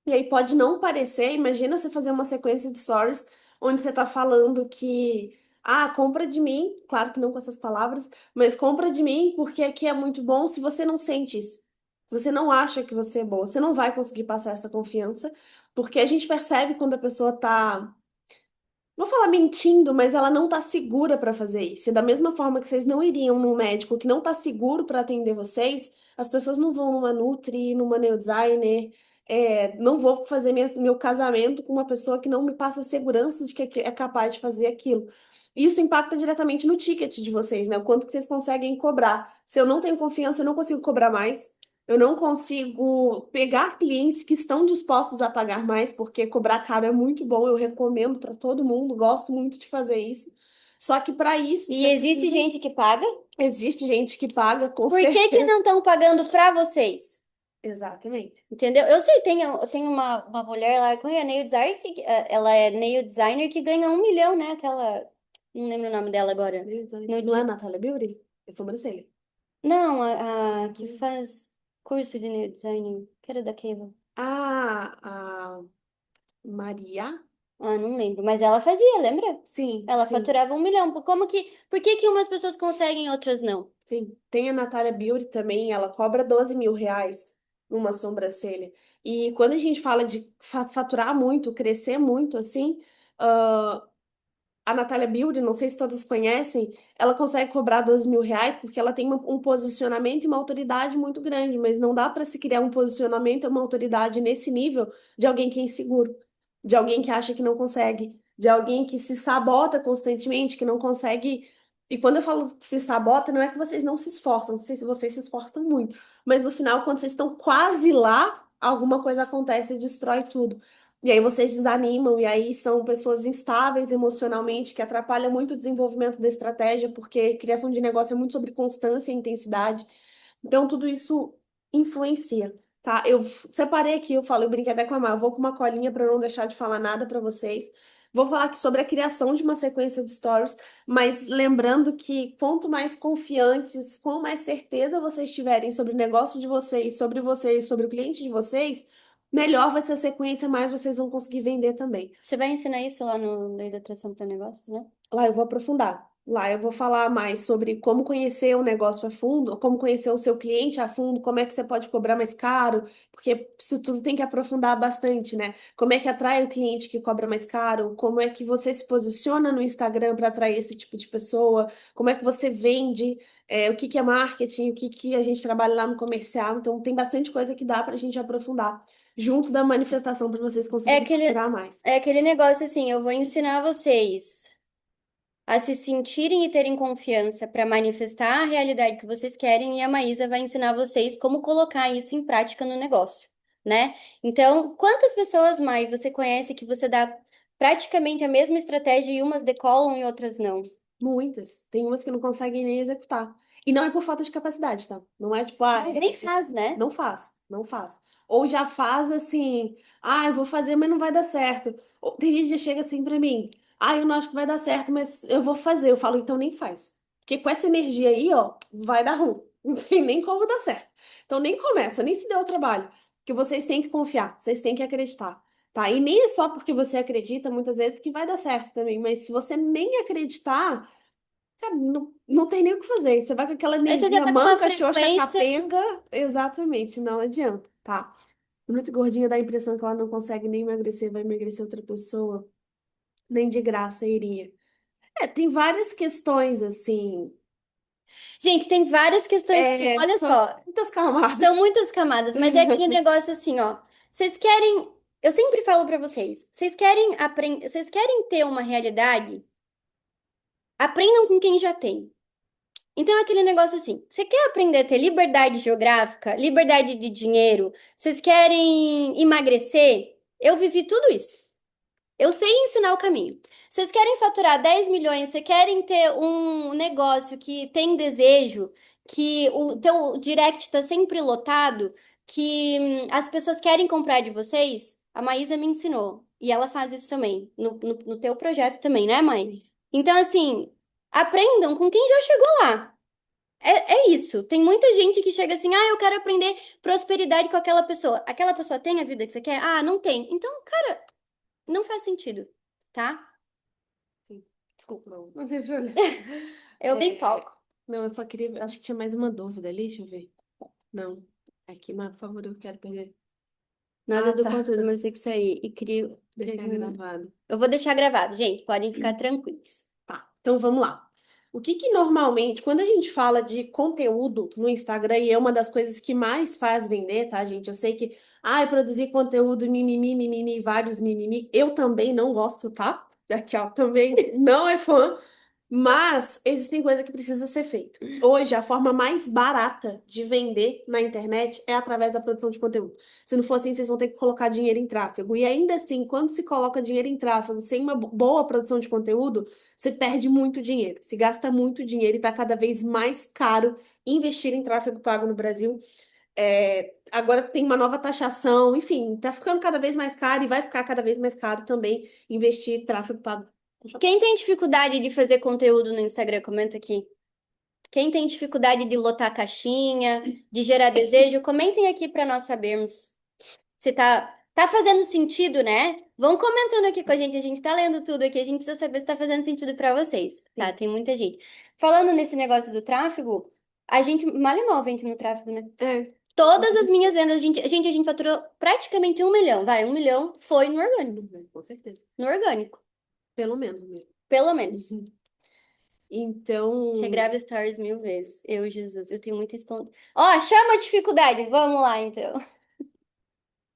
E aí pode não parecer, imagina você fazer uma sequência de stories onde você tá falando que, compra de mim, claro que não com essas palavras, mas compra de mim porque aqui é muito bom, se você não sente isso. Se você não acha que você é boa, você não vai conseguir passar essa confiança, porque a gente percebe quando a pessoa tá vou falar mentindo, mas ela não tá segura para fazer isso. E da mesma forma que vocês não iriam num médico que não tá seguro para atender vocês, as pessoas não vão numa Nutri, numa Neodesigner, não vou fazer meu casamento com uma pessoa que não me passa segurança de que é capaz de fazer aquilo. Isso impacta diretamente no ticket de vocês, né? O quanto que vocês conseguem cobrar. Se eu não tenho confiança, eu não consigo cobrar mais. Eu não consigo pegar clientes que estão dispostos a pagar mais, porque cobrar caro é muito bom, eu recomendo para todo mundo, gosto muito de fazer isso. Só que para isso E você existe precisa. gente que paga? Existe gente que paga, com Por que que não certeza. estão pagando para vocês? Exatamente. Entendeu? Eu sei, tem uma mulher lá, com a nail designer, ela é nail designer que ganha 1 milhão, né? Aquela, não lembro o nome dela agora. No Não é a di... Natália Beauty? É sobrancelha. Não, a que faz curso de nail designer, que era da Keila. A Maria? Ah, não lembro. Mas ela fazia, lembra? Sim, Ela sim. faturava 1 milhão. Por que que umas pessoas conseguem e outras não? Sim, tem a Natália Beauty também, ela cobra R$ 12.000 numa sobrancelha. E quando a gente fala de faturar muito, crescer muito, assim, ah, a Natália Beauty, não sei se todas conhecem, ela consegue cobrar R$ 12.000 porque ela tem um posicionamento e uma autoridade muito grande, mas não dá para se criar um posicionamento e uma autoridade nesse nível de alguém que é inseguro, de alguém que acha que não consegue, de alguém que se sabota constantemente, que não consegue. E quando eu falo se sabota, não é que vocês não se esforçam, vocês se esforçam muito, mas no final, quando vocês estão quase lá, alguma coisa acontece e destrói tudo. E aí vocês desanimam, e aí são pessoas instáveis emocionalmente, que atrapalham muito o desenvolvimento da estratégia, porque criação de negócio é muito sobre constância e intensidade. Então, tudo isso influencia, tá? Eu separei aqui, eu brinquei até com a Mar, eu vou com uma colinha para não deixar de falar nada para vocês. Vou falar aqui sobre a criação de uma sequência de stories, mas lembrando que quanto mais confiantes, quanto mais certeza vocês tiverem sobre o negócio de vocês, sobre o cliente de vocês, melhor vai ser a sequência, mais vocês vão conseguir vender também. Você vai ensinar isso lá no Lei da Atração para Negócios, né? Lá eu vou aprofundar. Lá eu vou falar mais sobre como conhecer o negócio a fundo, como conhecer o seu cliente a fundo, como é que você pode cobrar mais caro, porque isso tudo tem que aprofundar bastante, né? Como é que atrai o cliente que cobra mais caro, como é que você se posiciona no Instagram para atrair esse tipo de pessoa, como é que você vende, o que que é marketing, o que que a gente trabalha lá no comercial. Então, tem bastante coisa que dá para a gente aprofundar, junto da manifestação para vocês É conseguirem aquele, faturar mais. é aquele negócio assim, eu vou ensinar vocês a se sentirem e terem confiança para manifestar a realidade que vocês querem, e a Maísa vai ensinar vocês como colocar isso em prática no negócio, né? Então, quantas pessoas, Mai, você conhece que você dá praticamente a mesma estratégia e umas decolam e outras não? Muitas. Tem umas que não conseguem nem executar. E não é por falta de capacidade, tá? Não é tipo, Mas nem faz, né? não faz, não faz. Ou já faz assim, eu vou fazer, mas não vai dar certo. Tem gente que já chega assim pra mim, eu não acho que vai dar certo, mas eu vou fazer. Eu falo, então nem faz. Porque com essa energia aí, ó, vai dar ruim. Não tem nem como dar certo. Então nem começa, nem se dê o trabalho. Porque vocês têm que confiar, vocês têm que acreditar. Tá? E nem é só porque você acredita, muitas vezes, que vai dar certo também. Mas se você nem acreditar, cara, não tem nem o que fazer. Você vai com aquela Aí você já energia tá com uma manca, xoxa, frequência. capenga. Exatamente, não adianta, tá? Muito gordinha dá a impressão que ela não consegue nem emagrecer, vai emagrecer outra pessoa. Nem de graça iria. Tem várias questões, assim. Gente, tem várias questões assim, olha São só, muitas são camadas. muitas camadas, mas é aquele negócio assim, ó. Vocês querem, eu sempre falo pra vocês, vocês querem aprender, vocês querem ter uma realidade? Aprendam com quem já tem. Então, é aquele negócio assim: você quer aprender a ter liberdade geográfica, liberdade de dinheiro? Vocês querem emagrecer? Eu vivi tudo isso. Eu sei ensinar o caminho. Vocês querem faturar 10 milhões? Vocês querem ter um negócio que tem desejo, que o teu direct está sempre lotado, que as pessoas querem comprar de vocês? A Maísa me ensinou. E ela faz isso também, no teu projeto também, né, mãe? Então, assim, aprendam com quem já chegou lá. É isso. Tem muita gente que chega assim, eu quero aprender prosperidade com aquela pessoa. Aquela pessoa tem a vida que você quer? Ah, não tem. Então, cara, não faz sentido, tá? Sim, Desculpa. não tem problema. Eu me empolgo. Não, eu só queria. Acho que tinha mais uma dúvida ali, deixa eu ver. Não. Aqui, mas por favor, eu quero perder. Nada Ah, do tá. conteúdo, mas tem que sair. E crio. Deixar gravado. Eu vou deixar gravado, gente. Podem ficar tranquilos. Tá, então vamos lá. O que que normalmente, quando a gente fala de conteúdo no Instagram, e é uma das coisas que mais faz vender, tá, gente? Eu sei que, produzir conteúdo, mimimi, mimimi, vários mimimi, eu também não gosto, tá? Aqui, ó, também não é fã, mas existem coisas que precisa ser feito. Hoje, a forma mais barata de vender na internet é através da produção de conteúdo. Se não for assim, vocês vão ter que colocar dinheiro em tráfego. E ainda assim, quando se coloca dinheiro em tráfego sem uma boa produção de conteúdo, você perde muito dinheiro, se gasta muito dinheiro e está cada vez mais caro investir em tráfego pago no Brasil. Agora tem uma nova taxação, enfim, está ficando cada vez mais caro e vai ficar cada vez mais caro também investir em tráfego pago. Quem tem dificuldade de fazer conteúdo no Instagram, comenta aqui. Quem tem dificuldade de lotar a caixinha, de gerar desejo, comentem aqui para nós sabermos se tá. Tá fazendo sentido, né? Vão comentando aqui com a gente tá lendo tudo aqui, a gente precisa saber se tá fazendo sentido pra vocês, tá? Sim. Tem muita gente. Falando nesse negócio do tráfego, a gente mal e mal vende no tráfego, né? É, Todas as minhas vendas, a gente faturou praticamente 1 milhão, vai, 1 milhão foi no orgânico, com certeza. no orgânico, Pelo menos mesmo. pelo menos. Uhum. Então, Regrava stories 1000 vezes. Eu, Jesus, eu tenho muita espontânea. Ó, chama a dificuldade, vamos lá então.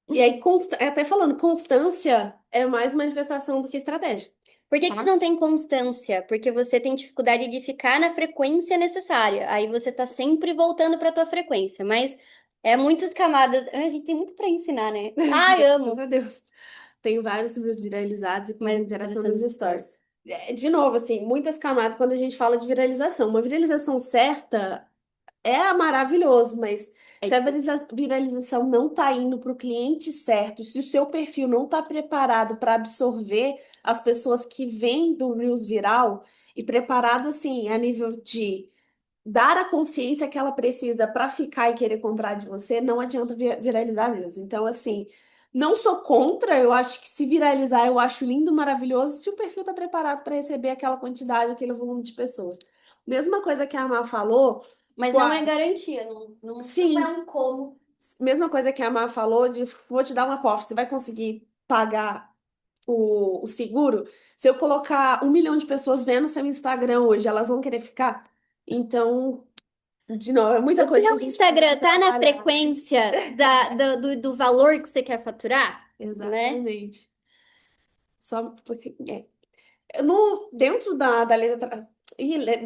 e aí, até falando, constância é mais manifestação do que estratégia, Por que que você tá? não tem constância? Porque você tem dificuldade de ficar na frequência necessária. Aí você tá sempre voltando pra tua frequência, mas é muitas camadas. A gente tem muito pra ensinar, né? Ai, Graças amo. a Deus. Tenho vários livros viralizados e por Mas geração geração nos dos stories. stories. De novo, assim, muitas camadas quando a gente fala de viralização. Uma viralização certa é maravilhoso, mas É se a difícil. viralização não está indo para o cliente certo, se o seu perfil não está preparado para absorver as pessoas que vêm do Reels viral e preparado, assim, a nível de dar a consciência que ela precisa para ficar e querer comprar de você, não adianta viralizar Reels. Então, assim, não sou contra, eu acho que se viralizar, eu acho lindo, maravilhoso, se o perfil está preparado para receber aquela quantidade, aquele volume de pessoas. Mesma coisa que a Amar falou, Mas tipo, não é ah, garantia, não é sim, um como. mesma coisa que a Amar falou, de vou te dar uma aposta, você vai conseguir pagar o seguro? Se eu colocar 1 milhão de pessoas vendo seu Instagram hoje, elas vão querer ficar? Então, de novo, é muita O coisa que a teu gente precisa Instagram tá na trabalhar. frequência do valor que você quer faturar, né? Exatamente. Só porque. No, dentro da lei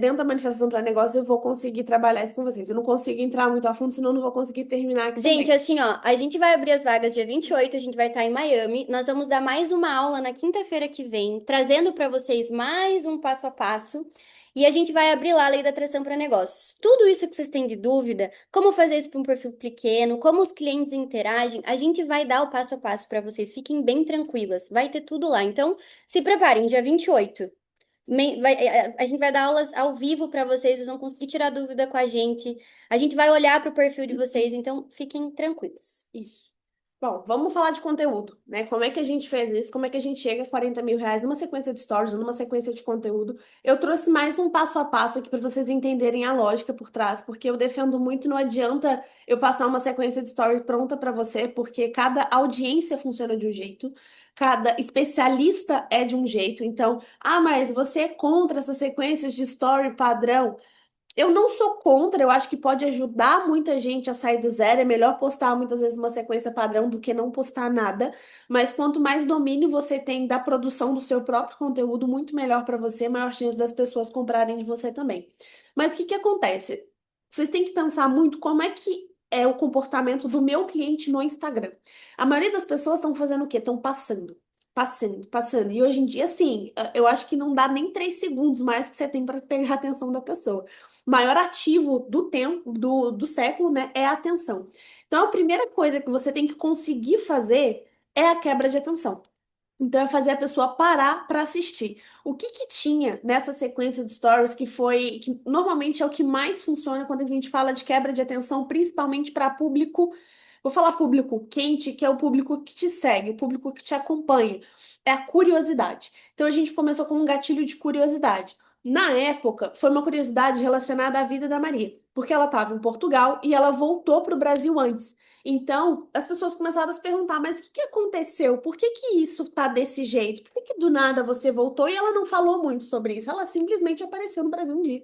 dentro da manifestação para negócio, eu vou conseguir trabalhar isso com vocês. Eu não consigo entrar muito a fundo, senão eu não vou conseguir terminar aqui Gente, também. assim, ó, a gente vai abrir as vagas dia 28, a gente vai estar em Miami. Nós vamos dar mais uma aula na quinta-feira que vem, trazendo para vocês mais um passo a passo. E a gente vai abrir lá a lei da atração para negócios. Tudo isso que vocês têm de dúvida, como fazer isso para um perfil pequeno, como os clientes interagem, a gente vai dar o passo a passo para vocês. Fiquem bem tranquilas, vai ter tudo lá. Então, se preparem, dia 28. A gente vai dar aulas ao vivo para vocês, vocês vão conseguir tirar dúvida com a gente. A gente vai olhar para o perfil de vocês, então fiquem tranquilos. Isso. Bom, vamos falar de conteúdo, né? Como é que a gente fez isso? Como é que a gente chega a 40 mil reais numa sequência de stories, numa sequência de conteúdo? Eu trouxe mais um passo a passo aqui para vocês entenderem a lógica por trás, porque eu defendo muito, não adianta eu passar uma sequência de stories pronta para você, porque cada audiência funciona de um jeito, cada especialista é de um jeito. Então, ah, mas você é contra essas sequências de story padrão? Eu não sou contra, eu acho que pode ajudar muita gente a sair do zero. É melhor postar muitas vezes uma sequência padrão do que não postar nada. Mas quanto mais domínio você tem da produção do seu próprio conteúdo, muito melhor para você, maior chance das pessoas comprarem de você também. Mas o que que acontece? Vocês têm que pensar muito como é que é o comportamento do meu cliente no Instagram. A maioria das pessoas estão fazendo o quê? Estão passando. Passando, passando. E hoje em dia, assim, eu acho que não dá nem 3 segundos mais que você tem para pegar a atenção da pessoa. O maior ativo do tempo, do século, né, é a atenção. Então, a primeira coisa que você tem que conseguir fazer é a quebra de atenção. Então, é fazer a pessoa parar para assistir. O que que tinha nessa sequência de stories que normalmente é o que mais funciona quando a gente fala de quebra de atenção, principalmente para público, vou falar público quente, que é o público que te segue, o público que te acompanha. É a curiosidade. Então, a gente começou com um gatilho de curiosidade. Na época, foi uma curiosidade relacionada à vida da Maria, porque ela estava em Portugal e ela voltou para o Brasil antes. Então, as pessoas começaram a se perguntar, mas o que que aconteceu? Por que que isso tá desse jeito? Por que que do nada você voltou? E ela não falou muito sobre isso. Ela simplesmente apareceu no Brasil um dia,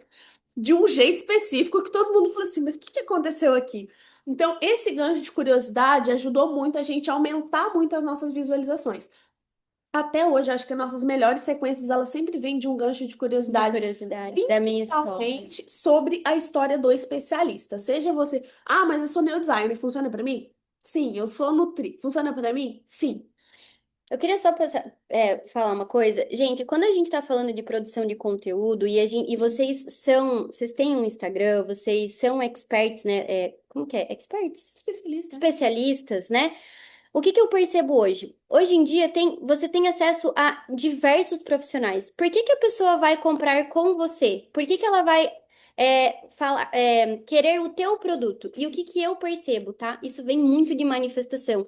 de um jeito específico que todo mundo falou assim, mas o que que aconteceu aqui? Então, esse gancho de curiosidade ajudou muito a gente a aumentar muito as nossas visualizações. Até hoje, acho que as nossas melhores sequências, elas sempre vêm de um gancho de De curiosidade, curiosidade, da minha história. principalmente sobre a história do especialista. Seja você, ah, mas eu sou neodesigner, funciona pra mim? Sim, eu sou nutri, funciona pra mim? Sim. Eu queria só falar uma coisa. Gente, quando a gente tá falando de produção de conteúdo e vocês têm um Instagram, vocês são experts, né? Como que é? Experts? Especialista. Especialistas, né? O que que eu percebo hoje? Hoje em dia você tem acesso a diversos profissionais. Por que que a pessoa vai comprar com você? Por que que ela vai querer o teu produto? E o que que eu percebo, tá? Isso vem muito de manifestação.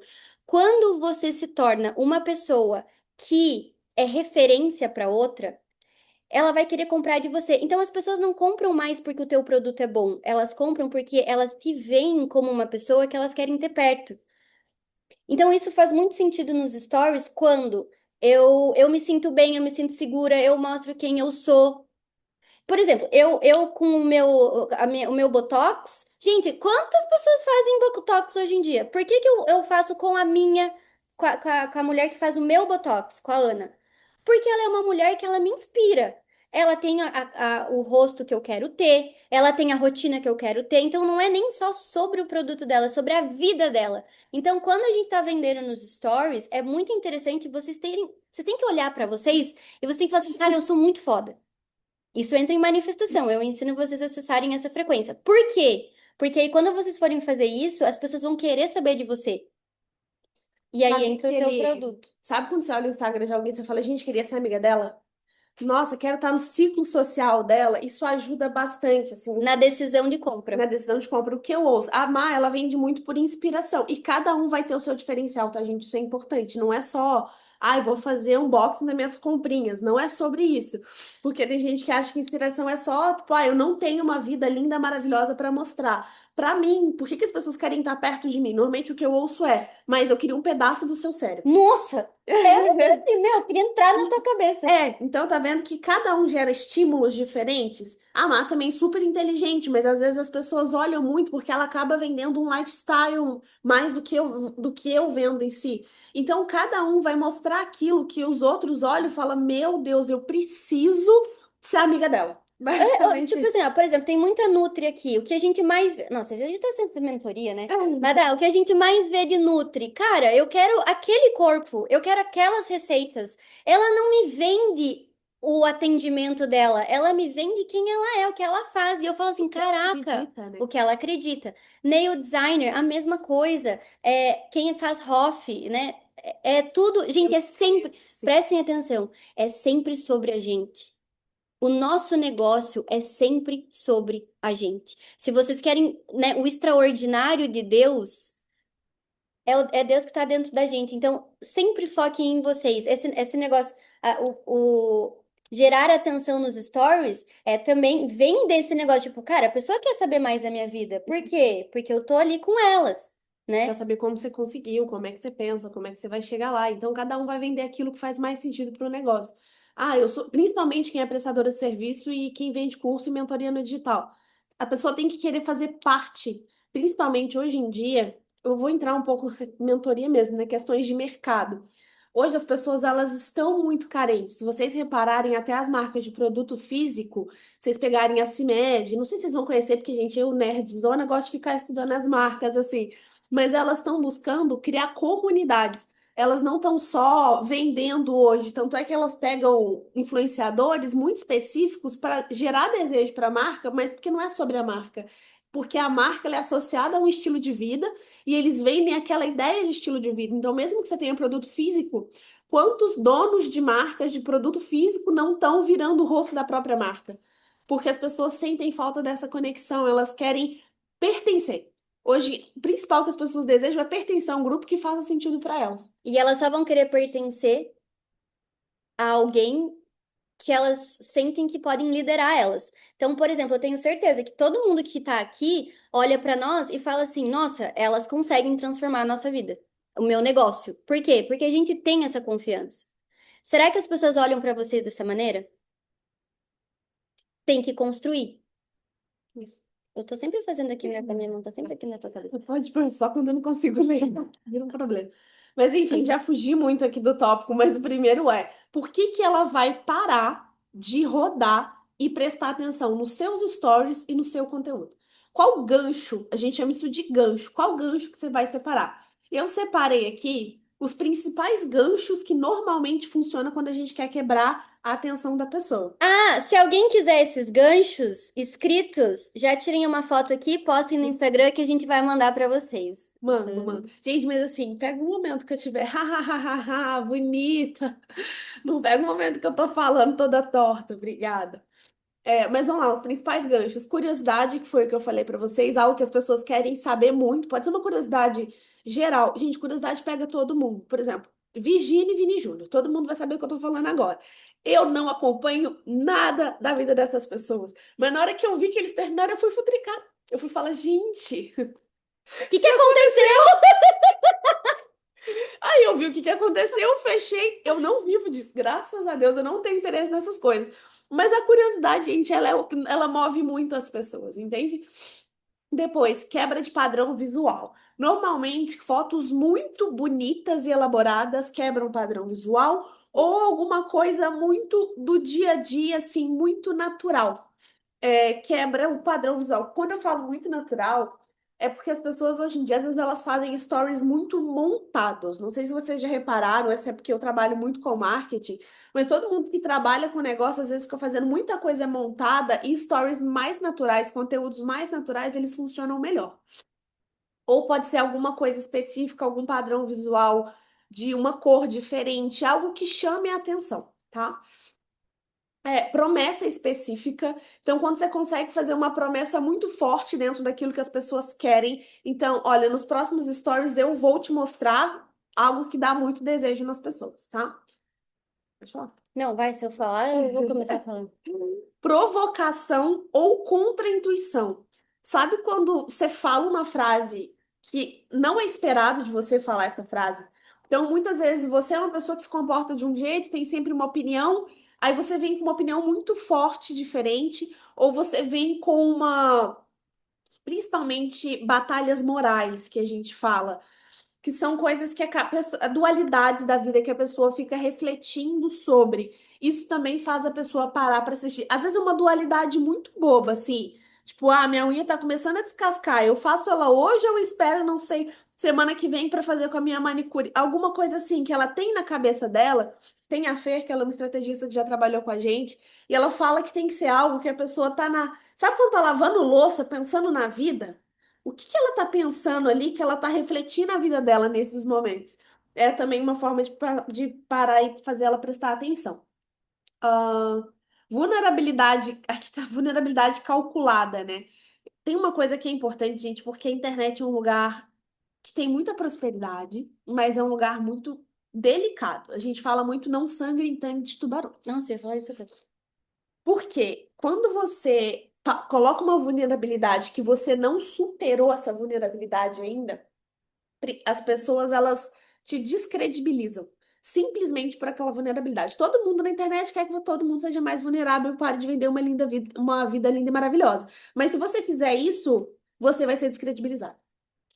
Quando você se torna uma pessoa que é referência para outra, ela vai querer comprar de você. Então as pessoas não compram mais porque o teu produto é bom, elas compram porque elas te veem como uma pessoa que elas querem ter perto. Então isso faz muito sentido nos stories quando eu me sinto bem, eu me sinto segura, eu mostro quem eu sou. Por exemplo, eu com o meu Botox. Gente, quantas pessoas fazem Botox hoje em dia? Por que que eu faço com a minha, com a mulher que faz o meu Botox, com a Ana? Porque ela é uma mulher que ela me inspira. Ela tem o rosto que eu quero ter, ela tem a rotina que eu quero ter. Então, não é nem só sobre o produto dela, é sobre a vida dela. Então, quando a gente tá vendendo nos stories, é muito interessante vocês têm que olhar pra vocês e vocês têm que falar assim, cara, eu sou muito foda. Isso entra em manifestação. Eu ensino vocês a acessarem essa frequência. Por quê? Porque aí, quando vocês forem fazer isso, as pessoas vão querer saber de você. E aí Sabe entra o teu aquele. produto. Sabe quando você olha o Instagram de alguém e você fala, gente, queria ser amiga dela? Nossa, quero estar no ciclo social dela. Isso ajuda bastante, assim, Na decisão de na compra. decisão de compra. O que eu ouço? A Má, ela vende muito por inspiração. E cada um vai ter o seu diferencial, tá, gente? Isso é importante. Não é só, ai, vou fazer um unboxing das minhas comprinhas. Não é sobre isso. Porque tem gente que acha que inspiração é só, tipo, ah, eu não tenho uma vida linda, maravilhosa pra mostrar. Pra mim, por que que as pessoas querem estar perto de mim? Normalmente o que eu ouço é, mas eu queria um pedaço do seu cérebro. Nossa! É verdade, meu, eu queria entrar na tua cabeça. Então tá vendo que cada um gera estímulos diferentes. A Má também é super inteligente, mas às vezes as pessoas olham muito porque ela acaba vendendo um lifestyle mais do que eu vendo em si. Então cada um vai mostrar aquilo que os outros olham e falam: Meu Deus, eu preciso ser amiga dela. Basicamente Tipo assim, isso. ó, por exemplo, tem muita Nutri aqui. O que a gente mais vê. Nossa, a gente tá sendo de mentoria, né? Mas o que a gente mais vê de Nutri? Cara, eu quero aquele corpo, eu quero aquelas receitas. Ela não me vende o atendimento dela, ela me vende quem ela é, o que ela faz. E eu falo O assim, que ela caraca, acredita, né? o que ela acredita. Nail designer, a mesma coisa. É, quem faz ROF, né? É tudo. Gente, é sempre. Sim. Prestem atenção, é sempre sobre a gente. O nosso negócio é sempre sobre a gente. Se vocês querem, né, o extraordinário de Deus, é Deus que está dentro da gente. Então, sempre foquem em vocês. Esse negócio, gerar atenção nos stories é também vem desse negócio, tipo, cara, a pessoa quer saber mais da minha vida. Por quê? Porque eu tô ali com elas, Quer né? saber como você conseguiu, como é que você pensa, como é que você vai chegar lá. Então, cada um vai vender aquilo que faz mais sentido para o negócio. Ah, eu sou, principalmente quem é prestadora de serviço e quem vende curso e mentoria no digital. A pessoa tem que querer fazer parte, principalmente hoje em dia, eu vou entrar um pouco em mentoria mesmo, né? Questões de mercado. Hoje as pessoas elas estão muito carentes. Se vocês repararem, até as marcas de produto físico, vocês pegarem a CIMED, não sei se vocês vão conhecer, porque, gente, eu, nerdzona, gosto de ficar estudando as marcas assim, mas elas estão buscando criar comunidades. Elas não estão só vendendo hoje, tanto é que elas pegam influenciadores muito específicos para gerar desejo para a marca, mas porque não é sobre a marca. Porque a marca ela é associada a um estilo de vida e eles vendem aquela ideia de estilo de vida. Então, mesmo que você tenha produto físico, quantos donos de marcas de produto físico não estão virando o rosto da própria marca? Porque as pessoas sentem falta dessa conexão, elas querem pertencer. Hoje, o principal que as pessoas desejam é pertencer a um grupo que faça sentido para elas. E elas só vão querer pertencer a alguém que elas sentem que podem liderar elas. Então, por exemplo, eu tenho certeza que todo mundo que tá aqui olha pra nós e fala assim: nossa, elas conseguem transformar a nossa vida, o meu negócio. Por quê? Porque a gente tem essa confiança. Será que as pessoas olham pra vocês dessa maneira? Tem que construir. Isso. Eu tô sempre fazendo aqui, né? A minha mão tá sempre aqui na tua cabeça. Pode pôr, só quando eu não consigo ler. Vira um problema. Mas enfim, já fugi muito aqui do tópico, mas o primeiro é: por que que ela vai parar de rodar e prestar atenção nos seus stories e no seu conteúdo? Qual gancho? A gente chama isso de gancho. Qual gancho que você vai separar? Eu separei aqui os principais ganchos que normalmente funcionam quando a gente quer quebrar a atenção da pessoa. Ah, se alguém quiser esses ganchos escritos, já tirem uma foto aqui, postem no Instagram que a gente vai mandar pra vocês. Mando, mando. Gente, mas assim, pega um momento que eu tiver, bonita. Não pega um momento que eu tô falando toda torta, obrigada. Mas vamos lá, os principais ganchos. Curiosidade, que foi o que eu falei pra vocês, algo que as pessoas querem saber muito. Pode ser uma curiosidade geral. Gente, curiosidade pega todo mundo. Por exemplo, Virgínia e Vini Júnior. Todo mundo vai saber o que eu tô falando agora. Eu não acompanho nada da vida dessas pessoas. Mas na hora que eu vi que eles terminaram, eu fui futricar. Eu fui falar, gente, O que o que que aconteceu? aconteceu? Aí eu vi o que que aconteceu, eu fechei. Eu não vivo disso, graças a Deus, eu não tenho interesse nessas coisas. Mas a curiosidade, gente, ela move muito as pessoas, entende? Depois, quebra de padrão visual. Normalmente, fotos muito bonitas e elaboradas quebram o padrão visual ou alguma coisa muito do dia a dia, assim, muito natural quebra o padrão visual. Quando eu falo muito natural, é porque as pessoas hoje em dia, às vezes, elas fazem stories muito montados. Não sei se vocês já repararam, essa é porque eu trabalho muito com marketing, mas todo mundo que trabalha com negócio, às vezes, fica fazendo muita coisa montada e stories mais naturais, conteúdos mais naturais, eles funcionam melhor. Ou pode ser alguma coisa específica, algum padrão visual de uma cor diferente, algo que chame a atenção, tá? Promessa específica. Então, quando você consegue fazer uma promessa muito forte dentro daquilo que as pessoas querem, então, olha, nos próximos stories eu vou te mostrar algo que dá muito desejo nas pessoas, tá? Pode falar. Não, vai, se eu falar, eu vou começar falando. Provocação ou contra-intuição. Sabe quando você fala uma frase que não é esperado de você falar essa frase? Então, muitas vezes você é uma pessoa que se comporta de um jeito, tem sempre uma opinião, aí você vem com uma opinião muito forte, diferente, ou você vem com principalmente batalhas morais que a gente fala que são coisas que dualidades da vida que a pessoa fica refletindo sobre. Isso também faz a pessoa parar para assistir. Às vezes é uma dualidade muito boba, assim. Tipo, minha unha tá começando a descascar. Eu faço ela hoje, eu espero, não sei, semana que vem para fazer com a minha manicure. Alguma coisa assim que ela tem na cabeça dela. Tem a Fer, que ela é uma estrategista que já trabalhou com a gente, e ela fala que tem que ser algo que a pessoa tá na. Sabe quando tá lavando louça, pensando na vida? O que que ela tá pensando ali que ela tá refletindo a vida dela nesses momentos? É também uma forma de parar e fazer ela prestar atenção. Ah, vulnerabilidade, aqui tá vulnerabilidade calculada, né? Tem uma coisa que é importante, gente, porque a internet é um lugar que tem muita prosperidade, mas é um lugar muito delicado. A gente fala muito não sangue em tanque de tubarões. Nossa, eu ia falar isso agora. Porque quando você coloca uma vulnerabilidade que você não superou essa vulnerabilidade ainda, as pessoas elas te descredibilizam simplesmente por aquela vulnerabilidade. Todo mundo na internet quer que todo mundo seja mais vulnerável e pare de vender uma linda vida, uma vida linda e maravilhosa. Mas se você fizer isso, você vai ser descredibilizado.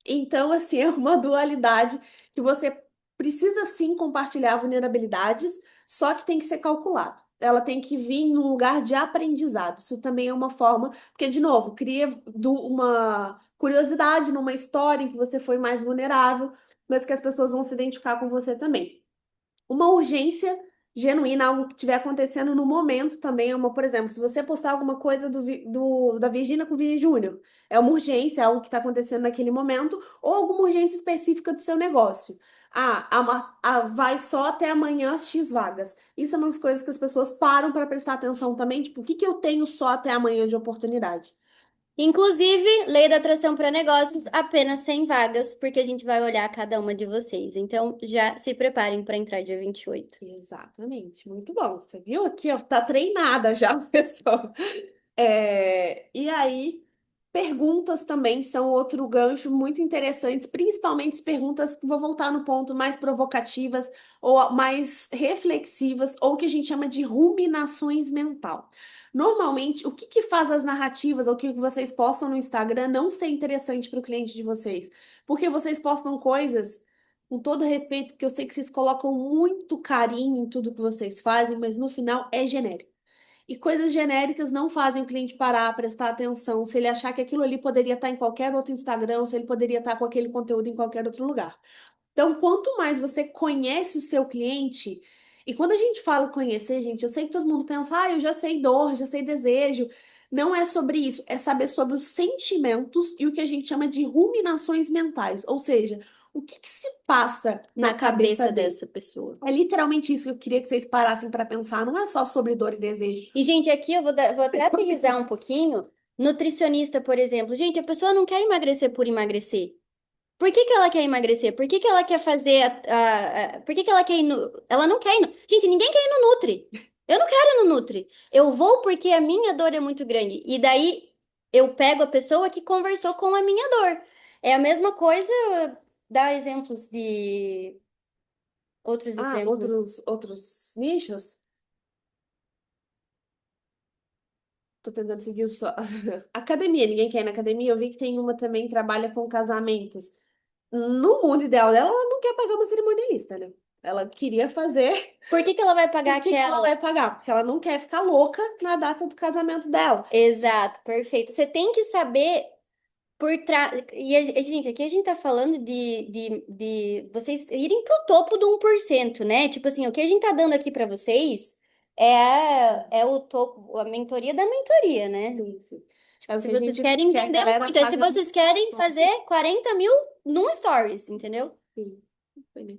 Então, assim, é uma dualidade que você precisa sim compartilhar vulnerabilidades, só que tem que ser calculado. Ela tem que vir num lugar de aprendizado. Isso também é uma forma, porque, de novo, cria uma curiosidade numa história em que você foi mais vulnerável, mas que as pessoas vão se identificar com você também. Uma urgência genuína, algo que estiver acontecendo no momento também, por exemplo, se você postar alguma coisa da Virgínia com o Vini Júnior, é uma urgência, é algo que está acontecendo naquele momento, ou alguma urgência específica do seu negócio. Vai só até amanhã X vagas. Isso é umas coisas que as pessoas param para prestar atenção também, tipo, o que que eu tenho só até amanhã de oportunidade? Inclusive, lei da atração para negócios, apenas 100 vagas, porque a gente vai olhar cada uma de vocês. Então, já se preparem para entrar dia 28. Exatamente, muito bom. Você viu aqui, ó, tá treinada já, pessoal. E aí, perguntas também são outro gancho muito interessantes, principalmente as perguntas que vou voltar no ponto mais provocativas ou mais reflexivas, ou que a gente chama de ruminações mental. Normalmente, o que que faz as narrativas ou o que vocês postam no Instagram não ser interessante para o cliente de vocês? Porque vocês postam coisas, com todo respeito, que eu sei que vocês colocam muito carinho em tudo que vocês fazem, mas no final é genérico. E coisas genéricas não fazem o cliente parar, prestar atenção, se ele achar que aquilo ali poderia estar em qualquer outro Instagram, ou se ele poderia estar com aquele conteúdo em qualquer outro lugar. Então, quanto mais você conhece o seu cliente, e quando a gente fala conhecer, gente, eu sei que todo mundo pensa, eu já sei dor, já sei desejo. Não é sobre isso, é saber sobre os sentimentos e o que a gente chama de ruminações mentais, ou seja, O que que se passa Na na cabeça cabeça dele? dessa pessoa. É literalmente isso que eu queria que vocês parassem para pensar. Não é só sobre dor e desejo. E, gente, aqui eu vou até aterrissar um pouquinho. Nutricionista, por exemplo. Gente, a pessoa não quer emagrecer por emagrecer. Por que que ela quer emagrecer? Por que que ela quer fazer por que que ela quer ir no... Ela não quer ir no... Gente, ninguém quer ir no Nutri. Eu não quero ir no Nutri. Eu vou porque a minha dor é muito grande. E daí eu pego a pessoa que conversou com a minha dor. É a mesma coisa, dá exemplos de... Outros Ah, exemplos. outros nichos? Tô tentando seguir o só. Academia, ninguém quer ir na academia. Eu vi que tem uma também que trabalha com casamentos. No mundo ideal dela, ela não quer pagar uma cerimonialista, né? Ela queria fazer. Por que que ela vai pagar Por que que ela aquela? vai pagar? Porque ela não quer ficar louca na data do casamento dela. Exato, perfeito. Você tem que saber por trás. Gente, aqui a gente tá falando de vocês irem pro topo do 1%, né? Tipo assim, o que a gente tá dando aqui pra vocês é o topo, a mentoria da mentoria, né? Sim, sim. Tipo, É o se que a vocês gente querem quer, a vender galera muito, é se paga. vocês querem fazer 40 mil num stories, entendeu? Sim, foi, né?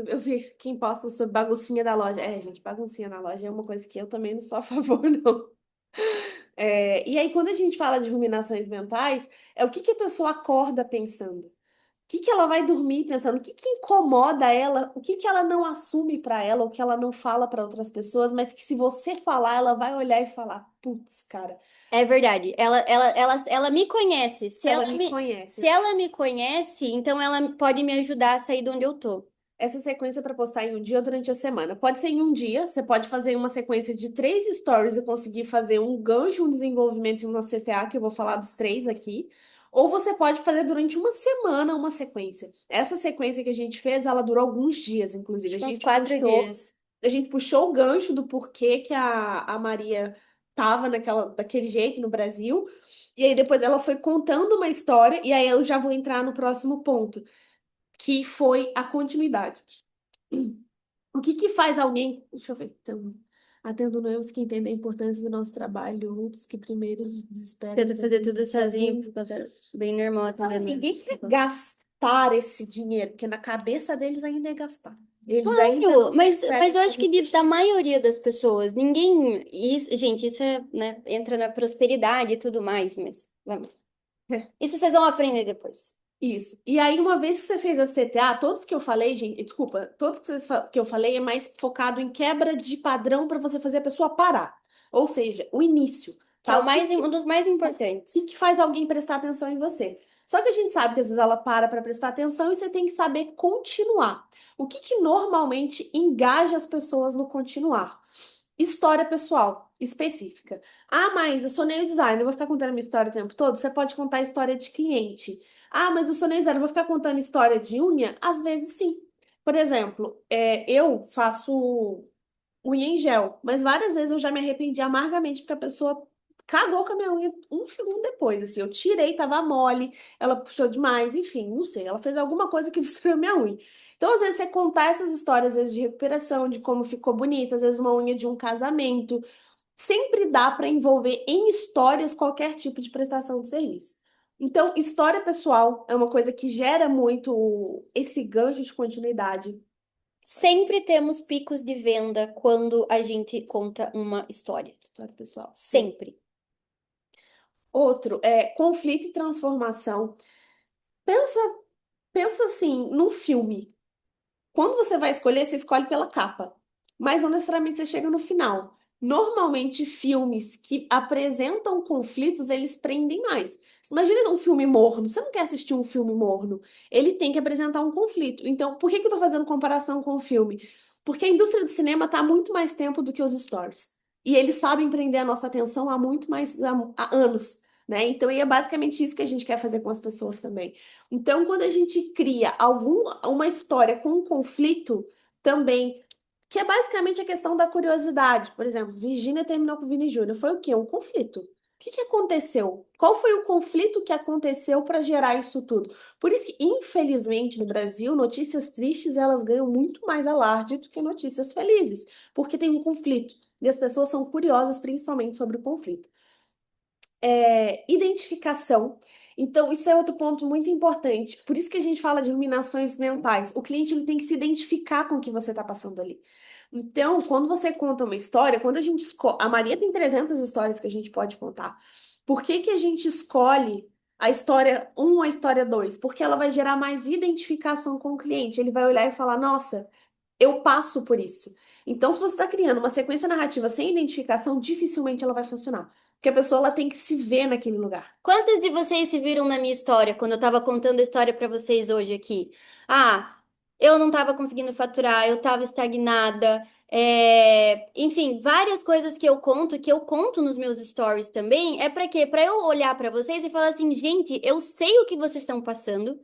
Eu vi quem posta sobre baguncinha da loja. É, gente, baguncinha na loja é uma coisa que eu também não sou a favor, não. E aí, quando a gente fala de ruminações mentais, é o que que a pessoa acorda pensando? O que que ela vai dormir pensando? O que que incomoda ela? O que que ela não assume pra ela ou que ela não fala pra outras pessoas, mas que se você falar, ela vai olhar e falar: putz, cara, É verdade. Ela me conhece. ela me Se conhece. ela me conhece, então ela pode me ajudar a sair de onde eu tô. Essa sequência para postar em um dia ou durante a semana. Pode ser em um dia, você pode fazer uma sequência de 3 stories e conseguir fazer um gancho, um desenvolvimento e uma CTA, que eu vou falar dos 3 aqui. Ou você pode fazer durante uma semana uma sequência. Essa sequência que a gente fez, ela durou alguns dias, inclusive. Acho que uns 4 dias. A gente puxou o gancho do porquê que a Maria tava daquele jeito no Brasil. E aí depois ela foi contando uma história, e aí eu já vou entrar no próximo ponto, que foi a continuidade. O que que faz alguém. Deixa eu ver. Então, atendo-nos que entendem a importância do nosso trabalho, outros que primeiro desesperam Tenta e fazer depois tudo sozinho, sozinho. por conta bem normal atendendo. Ninguém quer gastar esse dinheiro, porque na cabeça deles ainda é gastar. Eles ainda Claro, não mas percebem eu acho como que da investir. maioria das pessoas, ninguém. Isso, gente, isso é, né, entra na prosperidade e tudo mais, mas vamos. Isso vocês vão aprender depois. Isso. E aí, uma vez que você fez a CTA, todos que eu falei, gente, desculpa, todos que eu falei é mais focado em quebra de padrão para você fazer a pessoa parar. Ou seja, o início, Que é tá? o mais, um dos mais E importantes. que faz alguém prestar atenção em você. Só que a gente sabe que às vezes ela para prestar atenção e você tem que saber continuar. O que que normalmente engaja as pessoas no continuar? História pessoal específica. Ah, mas eu sou nail designer, eu vou ficar contando minha história o tempo todo? Você pode contar a história de cliente. Ah, mas eu sou nail designer, eu vou ficar contando história de unha? Às vezes sim. Por exemplo, eu faço unha em gel, mas várias vezes eu já me arrependi amargamente porque a pessoa cagou com a minha unha um segundo depois, assim, eu tirei, tava mole, ela puxou demais, enfim, não sei, ela fez alguma coisa que destruiu minha unha. Então, às vezes, você contar essas histórias, às vezes, de recuperação, de como ficou bonita, às vezes uma unha de um casamento, sempre dá para envolver em histórias qualquer tipo de prestação de serviço. Então, história pessoal é uma coisa que gera muito esse gancho de continuidade. Sempre temos picos de venda quando a gente conta uma história. História pessoal, sim. Sempre. Outro é conflito e transformação. Pensa, pensa assim, num filme. Quando você vai escolher, você escolhe pela capa, mas não necessariamente você chega no final. Normalmente, filmes que apresentam conflitos, eles prendem mais. Imagina um filme morno. Você não quer assistir um filme morno. Ele tem que apresentar um conflito. Então, por que que eu tô fazendo comparação com o filme? Porque a indústria do cinema está há muito mais tempo do que os stories. E eles sabem prender a nossa atenção há muito mais há anos, né? Então, é basicamente isso que a gente quer fazer com as pessoas também. Então, quando a gente cria uma história com um conflito, também, que é basicamente a questão da curiosidade. Por exemplo, Virginia terminou com o Vini Júnior. Foi o quê? Um conflito. O que que aconteceu? Qual foi o conflito que aconteceu para gerar isso tudo? Por isso que, infelizmente, no Brasil, notícias tristes elas ganham muito mais alarde do que notícias felizes, porque tem um conflito e as pessoas são curiosas, principalmente sobre o conflito. Identificação. Então, isso é outro ponto muito importante. Por isso que a gente fala de ruminações mentais. O cliente ele tem que se identificar com o que você está passando ali. Então, quando você conta uma história, quando a gente escolhe. A Maria tem 300 histórias que a gente pode contar. Por que que a gente escolhe a história um ou a história 2? Porque ela vai gerar mais identificação com o cliente. Ele vai olhar e falar: Nossa, eu passo por isso. Então, se você está criando uma sequência narrativa sem identificação, dificilmente ela vai funcionar. Porque a pessoa ela tem que se ver naquele lugar. Quantas de vocês se viram na minha história quando eu tava contando a história pra vocês hoje aqui? Ah, eu não tava conseguindo faturar, eu tava estagnada. Enfim, várias coisas que eu conto nos meus stories também, é pra quê? Pra eu olhar pra vocês e falar assim, gente, eu sei o que vocês estão passando.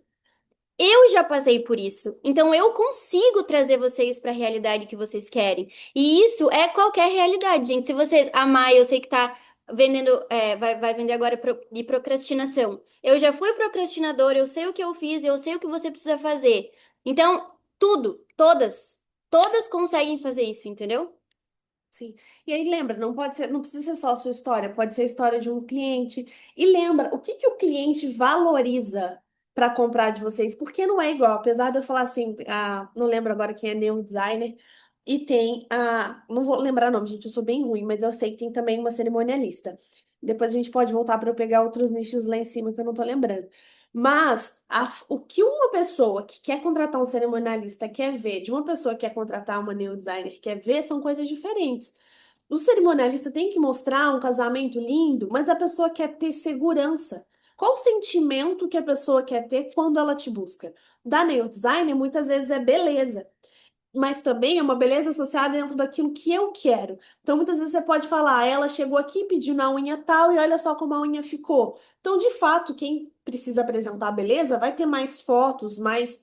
Eu já passei por isso, então eu consigo trazer vocês para a realidade que vocês querem. E isso é qualquer realidade, gente. Se vocês amar, eu sei que tá vendendo, vai vender agora de procrastinação. Eu já fui procrastinadora, eu sei o que eu fiz, eu sei o que você precisa fazer. Então, tudo, todas conseguem fazer isso, entendeu? Sim. E aí lembra, não pode ser, não precisa ser só a sua história, pode ser a história de um cliente. E lembra, o que que o cliente valoriza para comprar de vocês? Porque não é igual, apesar de eu falar assim, não lembro agora quem é neo designer, e tem não vou lembrar o nome, gente, eu sou bem ruim, mas eu sei que tem também uma cerimonialista. Depois a gente pode voltar para eu pegar outros nichos lá em cima que eu não tô lembrando. Mas o que uma pessoa que quer contratar um cerimonialista quer ver, de uma pessoa que quer contratar uma neo designer quer ver, são coisas diferentes. O cerimonialista tem que mostrar um casamento lindo, mas a pessoa quer ter segurança. Qual o sentimento que a pessoa quer ter quando ela te busca? Da nail designer, muitas vezes é beleza, mas também é uma beleza associada dentro daquilo que eu quero. Então, muitas vezes você pode falar, ela chegou aqui pedindo a unha tal e olha só como a unha ficou. Então, de fato, quem precisa apresentar a beleza vai ter mais fotos, mais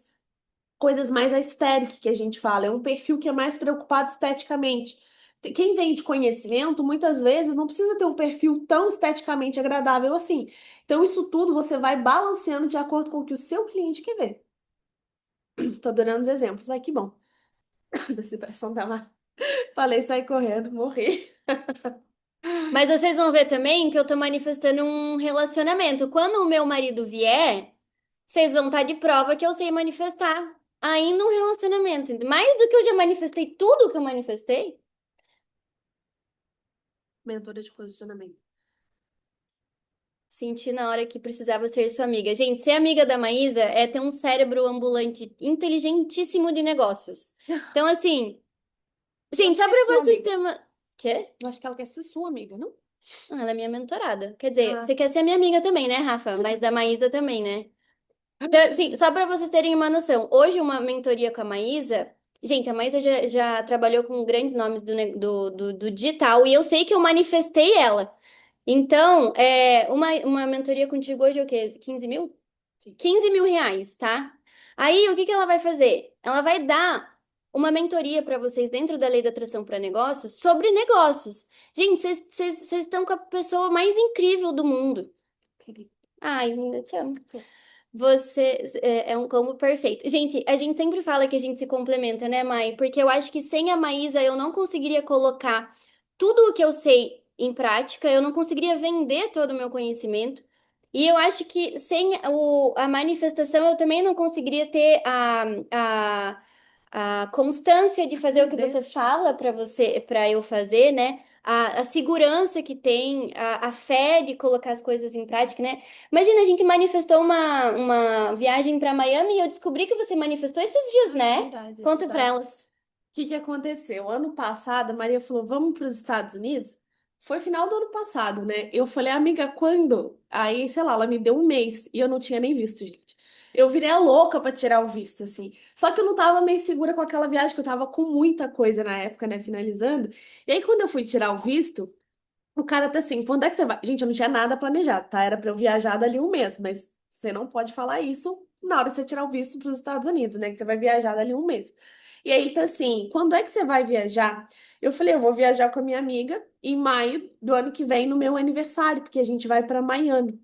coisas mais aesthetic que a gente fala, é um perfil que é mais preocupado esteticamente. Quem vem de conhecimento, muitas vezes, não precisa ter um perfil tão esteticamente agradável assim. Então, isso tudo você vai balanceando de acordo com o que o seu cliente quer ver. Tô adorando os exemplos. Ai, que bom. Essa impressão tá má. Falei, sai correndo, morri. Mas vocês vão ver também que eu tô manifestando um relacionamento. Quando o meu marido vier, vocês vão estar de prova que eu sei manifestar ainda um relacionamento. Mais do que eu já manifestei tudo que eu manifestei. Mentora de posicionamento. Senti na hora que precisava ser sua amiga. Gente, ser amiga da Maísa é ter um cérebro ambulante inteligentíssimo de negócios. Então, assim, Eu gente, acho só que é pra sua vocês amiga. terem uma. Quê? Eu acho que ela quer ser sua amiga, não? Ah, ela é minha mentorada. Quer dizer, Ah. você quer ser minha amiga também, né, Rafa? Mas da Maísa também, né? Então, assim, só para vocês terem uma noção, hoje uma mentoria com a Maísa, gente, a Maísa já trabalhou com grandes nomes do digital e eu sei que eu manifestei ela. Então, uma mentoria contigo hoje é o quê? 15 mil? Sim. 15 mil reais, tá? Aí, o que que ela vai fazer? Ela vai dar uma mentoria para vocês dentro da Lei da Atração para Negócios sobre negócios. Gente, vocês estão com a pessoa mais incrível do mundo. Querida. Ai, linda, te amo. Você é um combo perfeito. Gente, a gente sempre fala que a gente se complementa, né, Mai? Porque eu acho que sem a Maísa eu não conseguiria colocar tudo o que eu sei em prática, eu não conseguiria vender todo o meu conhecimento. E eu acho que sem a manifestação eu também não conseguiria ter a constância de fazer o que você Fluidez. fala para eu fazer, né? A segurança que tem, a fé de colocar as coisas em prática, né? Imagina, a gente manifestou uma viagem para Miami e eu descobri que você manifestou esses dias, Ah, é né? verdade, é Conta para verdade. elas. O que que aconteceu? Ano passado, a Maria falou, vamos para os Estados Unidos? Foi final do ano passado, né? Eu falei, amiga, quando? Aí, sei lá, ela me deu um mês e eu não tinha nem visto, gente. Eu virei a louca para tirar o visto, assim. Só que eu não tava meio segura com aquela viagem, que eu tava com muita coisa na época, né, finalizando. E aí, quando eu fui tirar o visto, o cara tá assim, quando é que você vai? Gente, eu não tinha nada planejado, tá? Era para eu viajar dali um mês, mas você não pode falar isso na hora de você tirar o visto para os Estados Unidos, né? Que você vai viajar dali um mês. E aí ele tá assim, quando é que você vai viajar? Eu falei, eu vou viajar com a minha amiga em maio do ano que vem, no meu aniversário, porque a gente vai para Miami.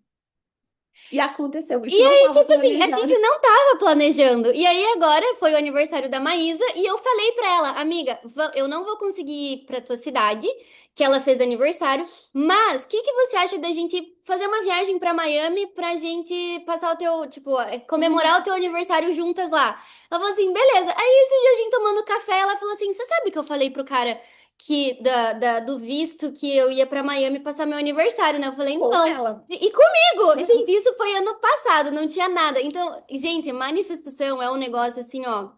E aconteceu. E Isso não aí, estava tipo assim, a planejado. gente não tava planejando. E aí agora foi o aniversário da Maísa e eu falei pra ela, amiga, eu não vou conseguir ir pra tua cidade, que ela fez aniversário, mas o que que você acha da gente fazer uma viagem pra Miami pra gente passar o teu, tipo, comemorar o teu aniversário juntas lá? Ela falou assim, beleza. Aí esse dia a gente tomando café, ela falou assim, você sabe que eu falei pro cara que do visto que eu ia pra Miami passar meu aniversário, né? Eu falei, Com não. ela. E comigo, gente, isso foi ano passado, não tinha nada. Então, gente, manifestação é um negócio assim, ó.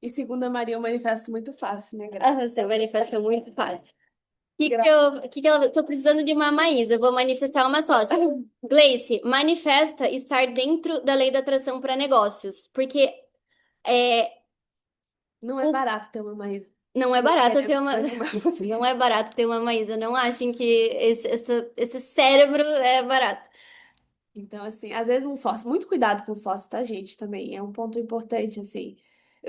E segundo a Maria, é um manifesto muito fácil, né, Ah, Graça? você manifesta muito fácil. Gra- Que ela, tô precisando de uma Maísa, eu vou manifestar uma sócia. Gleice, manifesta estar dentro da lei da atração para negócios, porque é, Não é o, barato ter uma Maísa. não é Não barato querendo ter uma, desanimar você. não é barato ter uma Maísa. Não achem que esse cérebro é barato. Então, assim, às vezes um sócio, muito cuidado com o sócio, tá, gente? Também é um ponto importante, assim.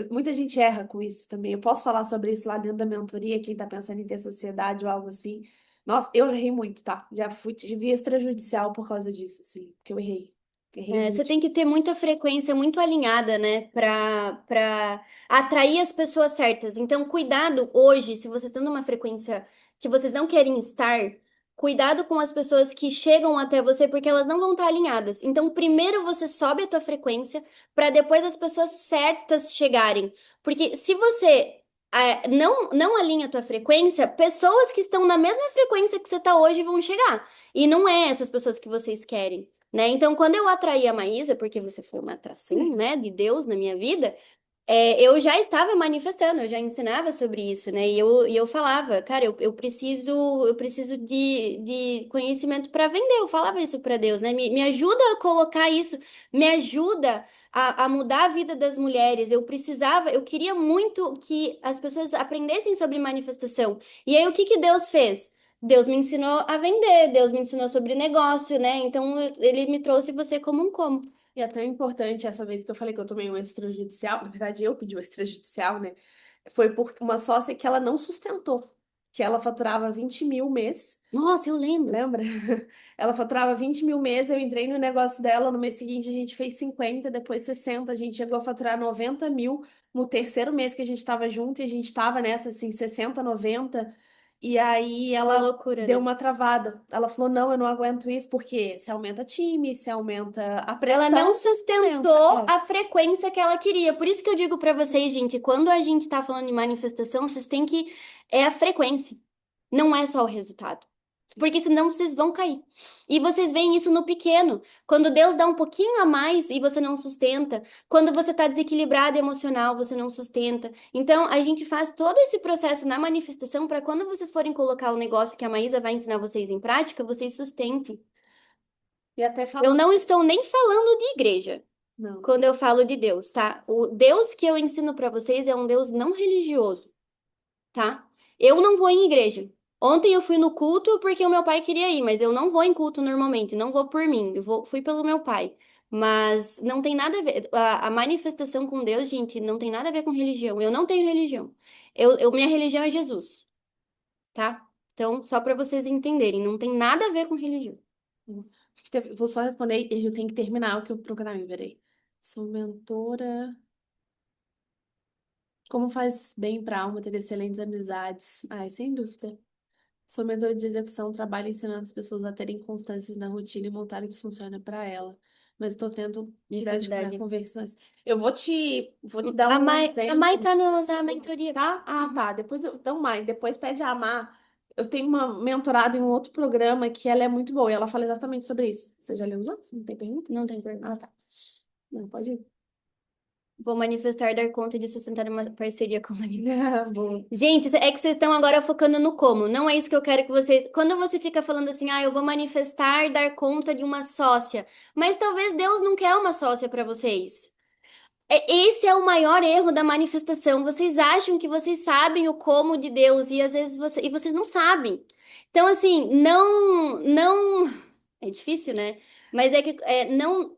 Muita gente erra com isso também. Eu posso falar sobre isso lá dentro da mentoria, quem tá pensando em ter sociedade ou algo assim. Nossa, eu já errei muito, tá? Já fui de via extrajudicial por causa disso, assim, porque eu errei. Errei É, você muito. tem que ter muita frequência muito alinhada, né, para atrair as pessoas certas. Então, cuidado hoje, se vocês estão numa frequência que vocês não querem estar, cuidado com as pessoas que chegam até você, porque elas não vão estar alinhadas. Então, primeiro você sobe a tua frequência para depois as pessoas certas chegarem. Porque se você não alinha a tua frequência, pessoas que estão na mesma frequência que você está hoje vão chegar. E não é essas pessoas que vocês querem, né? Então, quando eu atraí a Maísa, porque você foi uma atração, né, de Deus na minha vida, eu já estava manifestando, eu já ensinava sobre isso, né? E eu falava, cara, eu preciso de conhecimento para vender. Eu falava isso para Deus, né? Me ajuda a colocar isso, me ajuda a mudar a vida das mulheres. Eu queria muito que as pessoas aprendessem sobre manifestação. E aí, o que que Deus fez? Deus me ensinou a vender, Deus me ensinou sobre negócio, né? Então, ele me trouxe você como um como. E é tão importante essa vez que eu falei que eu tomei um extrajudicial, na verdade eu pedi o extrajudicial, né? Foi por uma sócia que ela não sustentou, que ela faturava 20 mil mês. Nossa, eu lembro. Lembra? Ela faturava 20 mil mês, eu entrei no negócio dela, no mês seguinte a gente fez 50, depois 60, a gente chegou a faturar 90 mil no terceiro mês que a gente estava junto, e a gente estava nessa, assim, 60, 90, e aí Uma ela loucura, deu né? uma travada. Ela falou, não, eu não aguento isso, porque se aumenta time, se aumenta a Ela não pressão, aumenta. sustentou a frequência que ela queria. Por isso que eu digo pra vocês, gente, quando a gente tá falando de manifestação, vocês têm que. É a frequência, não é só o resultado. Porque senão vocês vão cair. E vocês veem isso no pequeno. Quando Deus dá um pouquinho a mais e você não sustenta. Quando você está desequilibrado emocional, você não sustenta. Então, a gente faz todo esse processo na manifestação para quando vocês forem colocar o negócio que a Maísa vai ensinar vocês em prática, vocês sustentem. E até Eu falando, não estou nem falando de igreja não. quando eu falo de Deus, tá? O Deus que eu ensino para vocês é um Deus não religioso, tá? Eu não vou em igreja. Ontem eu fui no culto porque o meu pai queria ir, mas eu não vou em culto normalmente, não vou por mim, fui pelo meu pai. Mas não tem nada a ver, a manifestação com Deus, gente, não tem nada a ver com religião. Eu não tenho religião. Minha religião é Jesus, tá? Então, só para vocês entenderem, não tem nada a ver com religião. Vou só responder e eu tenho que terminar o que eu procurar, peraí. Sou mentora. Como faz bem para a alma ter excelentes amizades? Ai, sem dúvida. Sou mentora de execução, trabalho ensinando as pessoas a terem constâncias na rotina e montar o que funciona para ela. Mas estou tendo É praticar verdade. conversões. Eu vou te dar um A Mai exemplo. tá na mentoria. Tá? Ah, tá. Depois então, Mai, depois pede a Amar. Eu tenho uma mentorada em um outro programa que ela é muito boa e ela fala exatamente sobre isso. Você já leu os outros? Não tem pergunta? Não tem Ah, pergunta. tá. Não, pode ir. Vou manifestar dar conta de sustentar uma parceria com a manifestação. Boa. Gente, é que vocês estão agora focando no como. Não é isso que eu quero que vocês. Quando você fica falando assim, eu vou manifestar dar conta de uma sócia, mas talvez Deus não quer uma sócia para vocês. Esse é o maior erro da manifestação. Vocês acham que vocês sabem o como de Deus e às vezes vocês não sabem. Então, assim, não. É difícil, né? Mas é que não.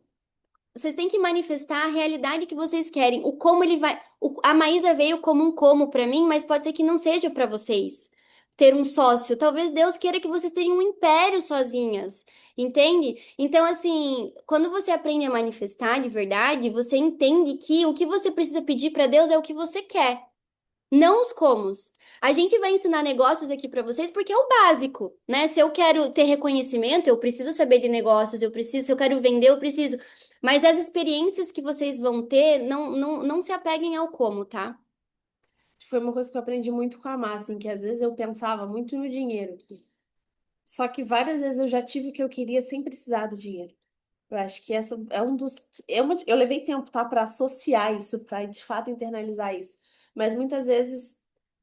Vocês têm que manifestar a realidade que vocês querem. O como ele vai. A Maísa veio como um como para mim, mas pode ser que não seja para vocês ter um sócio. Talvez Deus queira que vocês tenham um império sozinhas. Entende? Então, assim, quando você aprende a manifestar de verdade, você entende que o que você precisa pedir para Deus é o que você quer, não os comos. A gente vai ensinar negócios aqui para vocês porque é o básico, né? Se eu quero ter reconhecimento, eu preciso saber de negócios, eu preciso, se eu quero vender, eu preciso. Mas as experiências que vocês vão ter, não se apeguem ao como, tá? Foi uma coisa que eu aprendi muito com a Márcia, assim, que às vezes eu pensava muito no dinheiro. Só que várias vezes eu já tive o que eu queria sem precisar do dinheiro. Eu acho que essa é um dos. Eu levei tempo, tá, para associar isso, para de fato internalizar isso. Mas muitas vezes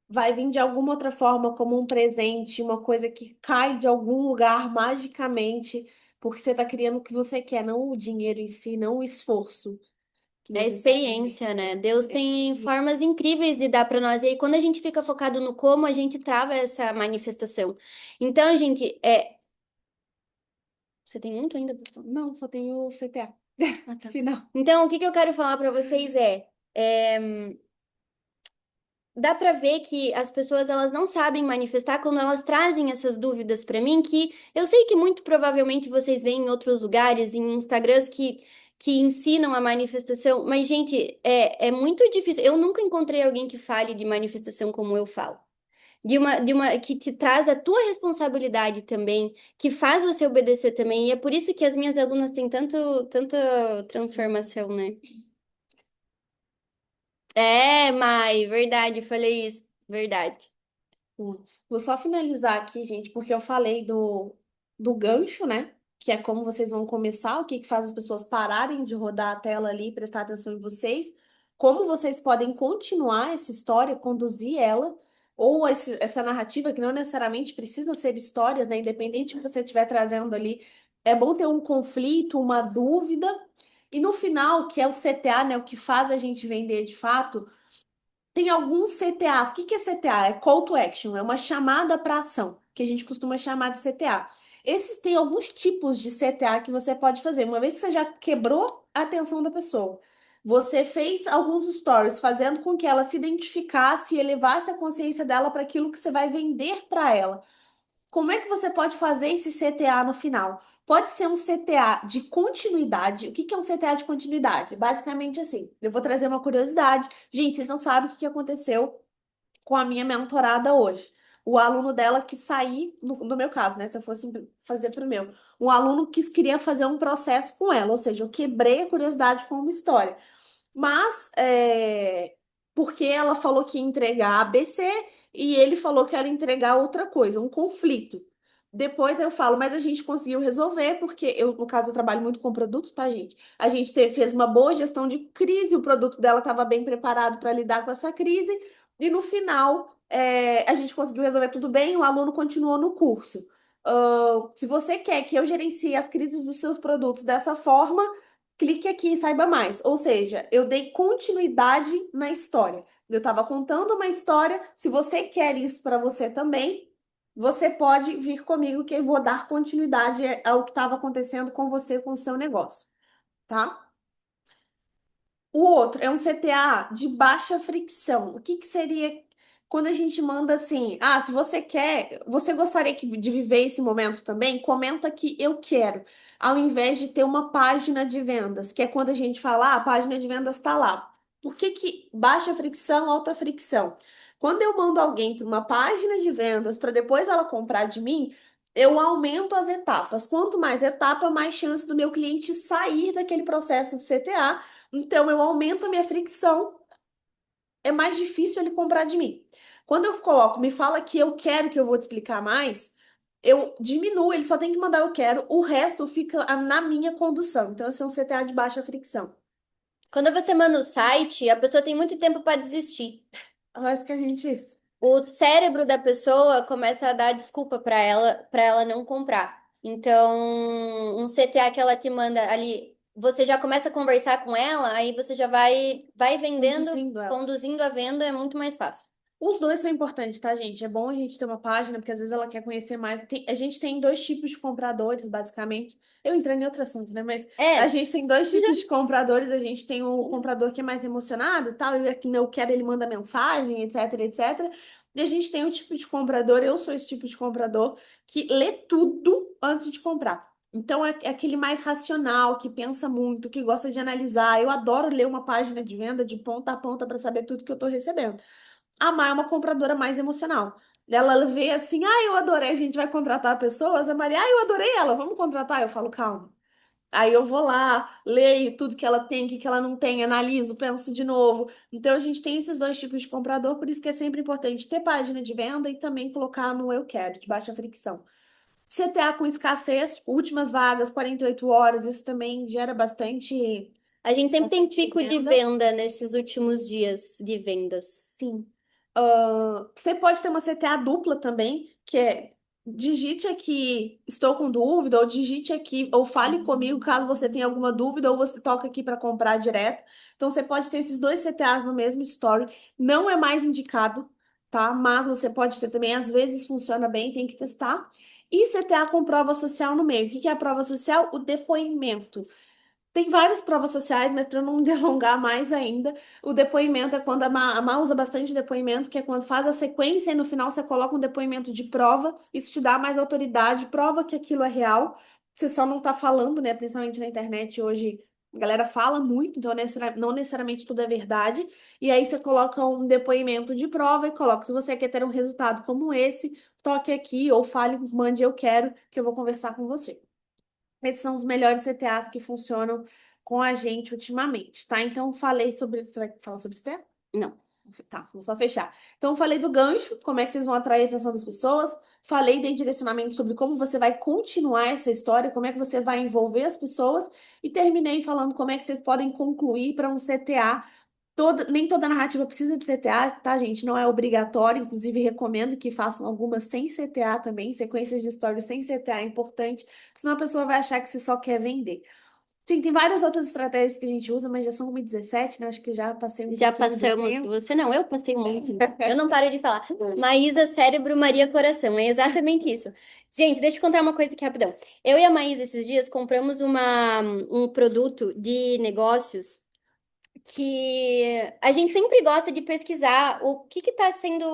vai vir de alguma outra forma, como um presente, uma coisa que cai de algum lugar magicamente, porque você está criando o que você quer, não o dinheiro em si, não o esforço É experiência, necessariamente. né? Deus É, tem formas incríveis de dar para nós. E aí, quando a gente fica focado no como, a gente trava essa manifestação. Então, gente, você tem muito ainda pra falar? não, só tenho o CTA. Ah, tá. Final. Então, o que que eu quero falar para vocês dá para ver que as pessoas elas não sabem manifestar quando elas trazem essas dúvidas para mim, que eu sei que muito provavelmente vocês veem em outros lugares, em Instagrams que ensinam a manifestação, mas, gente, é muito difícil. Eu nunca encontrei alguém que fale de manifestação como eu falo. De uma que te traz a tua responsabilidade também, que faz você obedecer também. E é por isso que as minhas alunas têm tanta transformação, né? É, Mai, verdade, falei isso. Verdade. Vou só finalizar aqui, gente, porque eu falei do gancho, né? Que é como vocês vão começar, o que que faz as pessoas pararem de rodar a tela ali e prestar atenção em vocês, como vocês podem continuar essa história, conduzir ela, ou essa narrativa, que não necessariamente precisa ser histórias, né? Independente do que você estiver trazendo ali, é bom ter um conflito, uma dúvida, e no final, que é o CTA, né? O que faz a gente vender de fato. Tem alguns CTAs. O que que é CTA? É Call to Action, é uma chamada para ação, que a gente costuma chamar de CTA. Esses têm alguns tipos de CTA que você pode fazer. Uma vez que você já quebrou a atenção da pessoa, você fez alguns stories fazendo com que ela se identificasse e elevasse a consciência dela para aquilo que você vai vender para ela. Como é que você pode fazer esse CTA no final? Pode ser um CTA de continuidade. O que que é um CTA de continuidade? Basicamente assim, eu vou trazer uma curiosidade. Gente, vocês não sabem o que que aconteceu com a minha mentorada hoje. O aluno dela que sair, no meu caso, né? Se eu fosse fazer para o meu, um aluno que queria fazer um processo com ela, ou seja, eu quebrei a curiosidade com uma história. Mas, porque ela falou que ia entregar ABC e ele falou que era entregar outra coisa, um conflito. Depois eu falo, mas a gente conseguiu resolver, porque eu, no caso, eu trabalho muito com produto, tá, gente? A gente fez uma boa gestão de crise, o produto dela estava bem preparado para lidar com essa crise, e no final, a gente conseguiu resolver tudo bem, o aluno continuou no curso. Se você quer que eu gerencie as crises dos seus produtos dessa forma, clique aqui e saiba mais. Ou seja, eu dei continuidade na história. Eu estava contando uma história. Se você quer isso para você também, você pode vir comigo que eu vou dar continuidade ao que estava acontecendo com você, com o seu negócio, tá? O outro é um CTA de baixa fricção. O que que seria quando a gente manda assim? Ah, se você quer, você gostaria de viver esse momento também? Comenta que eu quero, ao invés de ter uma página de vendas, que é quando a gente fala, ah, a página de vendas está lá. Por que que baixa fricção, alta fricção? Quando eu mando alguém para uma página de vendas para depois ela comprar de mim, eu aumento as etapas. Quanto mais etapa, mais chance do meu cliente sair daquele processo de CTA, então, eu aumento a minha fricção, é mais difícil ele comprar de mim. Quando eu coloco, me fala que eu quero que eu vou te explicar mais, eu diminuo, ele só tem que mandar eu quero, o resto fica na minha condução. Então, esse é um CTA de baixa fricção. Quando você manda o site, a pessoa tem muito tempo para desistir. Basicamente isso. O cérebro da pessoa começa a dar desculpa para ela não comprar. Então, um CTA que ela te manda ali, você já começa a conversar com ela, aí você já vai vendendo, Conduzindo ela. conduzindo a venda, é muito mais fácil. Os dois são importantes, tá, gente? É bom a gente ter uma página, porque às vezes ela quer conhecer mais. A gente tem dois tipos de compradores, basicamente. Eu entrei em outro assunto, né? Mas a É, gente tem dois tipos de compradores. A gente tem o comprador que é mais emocionado e tal, e que não quer, ele manda mensagem, etc, etc. E a gente tem o tipo de comprador, eu sou esse tipo de comprador, que lê tudo antes de comprar. Então é aquele mais racional, que pensa muito, que gosta de analisar. Eu adoro ler uma página de venda de ponta a ponta para saber tudo que eu estou recebendo. A Má é uma compradora mais emocional. Ela vê assim, ah, eu adorei, a gente vai contratar pessoas. A Maria, ah, eu adorei ela, vamos contratar. Eu falo, calma. Aí eu vou lá, leio tudo que ela tem, o que que ela não tem, analiso, penso de novo. Então a gente tem esses dois tipos de comprador, por isso que é sempre importante ter página de venda e também colocar no eu quero, de baixa fricção. CTA com escassez, últimas vagas, 48 horas, isso também gera A gente sempre tem bastante pico de venda. venda nesses últimos dias de vendas. Sim. Você pode ter uma CTA dupla também, que é digite aqui, estou com dúvida, ou digite aqui, ou fale comigo caso você tenha alguma dúvida, ou você toca aqui para comprar direto. Então você pode ter esses dois CTAs no mesmo story. Não é mais indicado, tá? Mas você pode ter também, às vezes funciona bem, tem que testar. E CTA com prova social no meio. O que que é a prova social? O depoimento. Tem várias provas sociais, mas para não me delongar mais ainda, o depoimento é quando a Má usa bastante depoimento, que é quando faz a sequência e no final você coloca um depoimento de prova, isso te dá mais autoridade, prova que aquilo é real. Você só não tá falando, né? Principalmente na internet hoje, a galera fala muito, então não necessariamente tudo é verdade. E aí você coloca um depoimento de prova e coloca, se você quer ter um resultado como esse, toque aqui ou fale, mande eu quero, que eu vou conversar com você. Esses são os melhores CTAs que funcionam com a gente ultimamente, tá? Então, falei sobre. Você vai falar sobre CTA? Não. Tá, vou só fechar. Então, falei do gancho, como é que vocês vão atrair a atenção das pessoas. Falei, dei direcionamento sobre como você vai continuar essa história, como é que você vai envolver as pessoas. E terminei falando como é que vocês podem concluir para um CTA. Nem toda narrativa precisa de CTA, tá, gente? Não é obrigatório. Inclusive, recomendo que façam algumas sem CTA também. Sequências de stories sem CTA é importante, senão a pessoa vai achar que você só quer vender. Sim, tem várias outras estratégias que a gente usa, mas já são 1h17, né? Acho que já passei um Já pouquinho do passamos. tempo. Você não, eu passei muito. Eu não paro de falar. Maísa, cérebro, Maria, coração. É exatamente isso. Gente, deixa eu contar uma coisa aqui rapidão. Eu e a Maísa, esses dias, compramos um produto de negócios que a gente sempre gosta de pesquisar o que que tá sendo,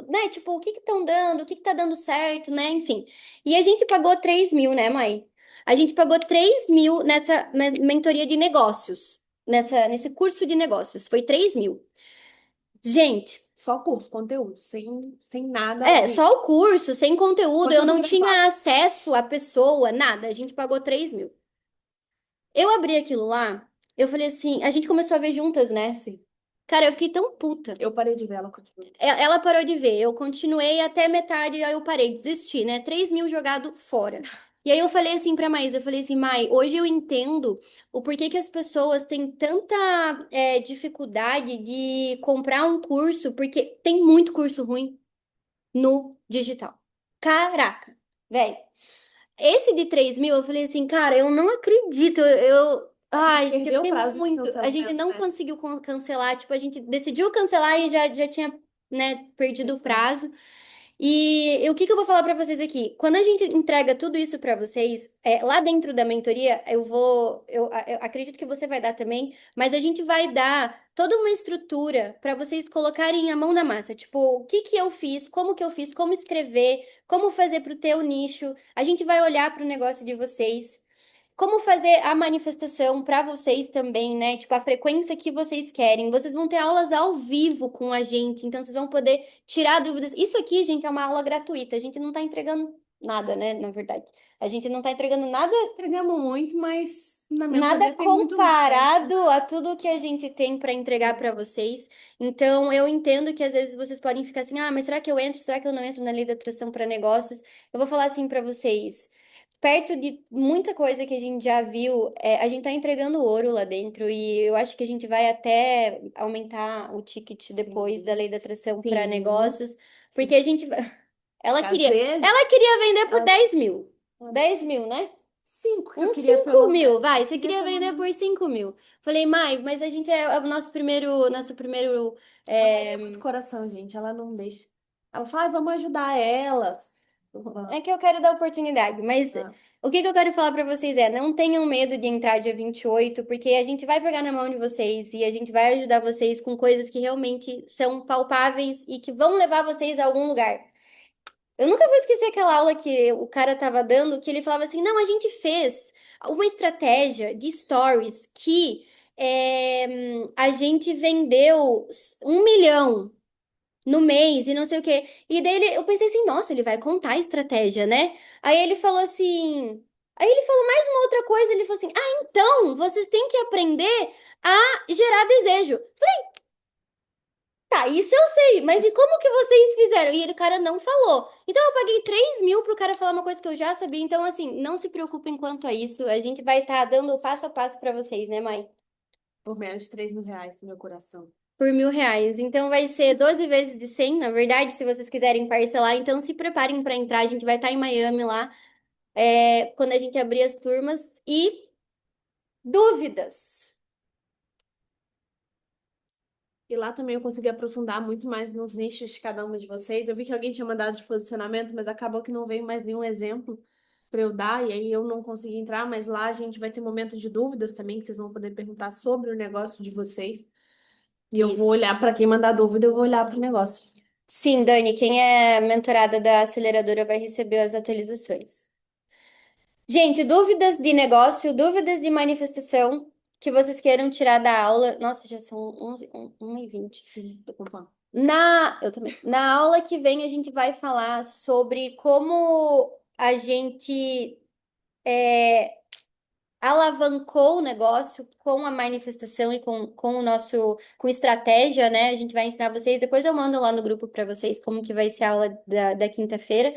né? Tipo, o que que estão dando, o que que tá dando certo, né? Enfim. E a gente pagou 3.000, né, mãe? A gente pagou 3.000 nessa mentoria de negócios, nesse curso de negócios. Foi 3.000. Gente, Só curso, conteúdo, sem nada só o curso, sem conteúdo, eu conteúdo não gravado. tinha acesso à pessoa, nada. A gente pagou 3.000. Eu abri aquilo lá, eu falei assim, a gente começou a ver juntas, né? Sim. Cara, eu fiquei tão puta. Eu parei de ver ela continuando. Ela parou de ver, eu continuei até metade, aí eu parei, desisti, né? 3.000 jogado fora. E aí eu falei assim pra Maísa, eu falei assim, Mai, hoje eu entendo o porquê que as pessoas têm tanta dificuldade de comprar um curso, porque tem muito curso ruim no digital. Caraca, velho. Esse de 3.000, eu falei assim, cara, eu não acredito. A gente Ai, gente, eu perdeu o fiquei prazo de muito. A gente cancelamento, não né? conseguiu cancelar. Tipo, a gente decidiu cancelar e já tinha, né, perdido o prazo. E o que que eu vou falar pra vocês aqui? Quando a gente entrega tudo isso pra vocês, lá dentro da mentoria, eu acredito que você vai dar também, mas a gente vai dar toda uma estrutura pra vocês colocarem a mão na massa. Tipo, o que que eu fiz, como escrever, como fazer pro teu nicho. A gente vai olhar pro negócio de vocês. Como fazer a manifestação para vocês também, né? Tipo, a frequência que vocês querem. Vocês vão ter aulas ao vivo com a gente, então vocês vão poder tirar dúvidas. Isso aqui, gente, é uma aula gratuita. A gente não tá entregando nada, né? Na verdade, a gente não tá entregando nada, Entregamos muito, mas na nada mentoria tem muito mais. comparado a tudo que a gente tem para entregar Sim. para vocês. Então, eu entendo que às vezes vocês podem ficar assim: "Ah, mas será que eu entro? Será que eu não entro na lei da atração para negócios?" Eu vou falar assim para vocês. Perto de muita coisa que a gente já viu, a gente tá entregando ouro lá dentro e eu acho que a gente vai até aumentar o ticket depois da Sim. lei da atração para Sim. negócios, porque a gente ela Às queria, vezes, ela queria vender por ela, 10.000. ela- 10.000, né? 5 que eu Uns queria 5 pelo mil, menos. vai. Eu Você queria queria pelo vender por menos. 5.000. Falei, Mai, mas a gente é o nosso primeiro. A Maria É, é muito coração, gente. Ela não deixa. Ela fala, "Ai, vamos ajudar elas." é que eu quero dar oportunidade, mas Ah, o que que eu quero falar pra vocês não tenham medo de entrar dia 28, porque a gente vai pegar na mão de vocês e a gente vai ajudar vocês com coisas que realmente são palpáveis e que vão levar vocês a algum lugar. Eu nunca vou esquecer aquela aula que o cara tava dando, que ele falava assim: não, a gente fez uma estratégia de stories que a gente vendeu 1 milhão no mês e não sei o quê. E daí eu pensei assim, nossa, ele vai contar a estratégia, né? Aí ele falou assim. Aí ele falou mais uma outra coisa, ele falou assim: ah, então vocês têm que aprender a gerar desejo. Tá, isso eu sei, mas e como que vocês fizeram? E ele, cara, não falou. Então eu paguei 3 mil pro cara falar uma coisa que eu já sabia. Então, assim, não se preocupem quanto a isso. A gente vai estar dando o passo a passo pra vocês, né, mãe? Por menos de 3.000 reais no meu coração. Por R$ 1.000. Então vai ser 12 vezes de 100, na verdade, se vocês quiserem parcelar. Então se preparem pra entrar. A gente vai estar em Miami lá, quando a gente abrir as turmas. E dúvidas? E lá também eu consegui aprofundar muito mais nos nichos de cada uma de vocês. Eu vi que alguém tinha mandado de posicionamento, mas acabou que não veio mais nenhum exemplo para eu dar, e aí eu não consegui entrar. Mas lá a gente vai ter momento de dúvidas também, que vocês vão poder perguntar sobre o negócio de vocês. E eu vou Isso. olhar para quem mandar dúvida, eu vou olhar para o negócio. Sim, Dani, quem é mentorada da aceleradora vai receber as atualizações. Gente, dúvidas de negócio, dúvidas de manifestação que vocês queiram tirar da aula. Nossa, já são 11, 1h20. Sim, tô com fome. Eu também. Na aula que vem, a gente vai falar sobre como a gente alavancou o negócio com a manifestação e com o nosso, com estratégia, né? A gente vai ensinar vocês. Depois eu mando lá no grupo para vocês como que vai ser a aula da quinta-feira.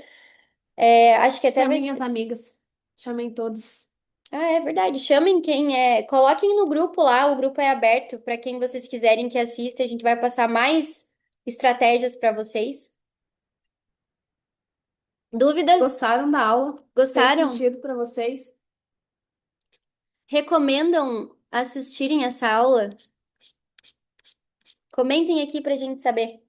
Acho que até vai Chamem as ser. amigas. Chamem todos. Ah, é verdade. Chamem quem é. Coloquem no grupo lá, o grupo é aberto para quem vocês quiserem que assista. A gente vai passar mais estratégias para vocês. Dúvidas? Gostaram da aula? Fez Gostaram? sentido para vocês? Recomendam assistirem essa aula? Comentem aqui para a gente saber.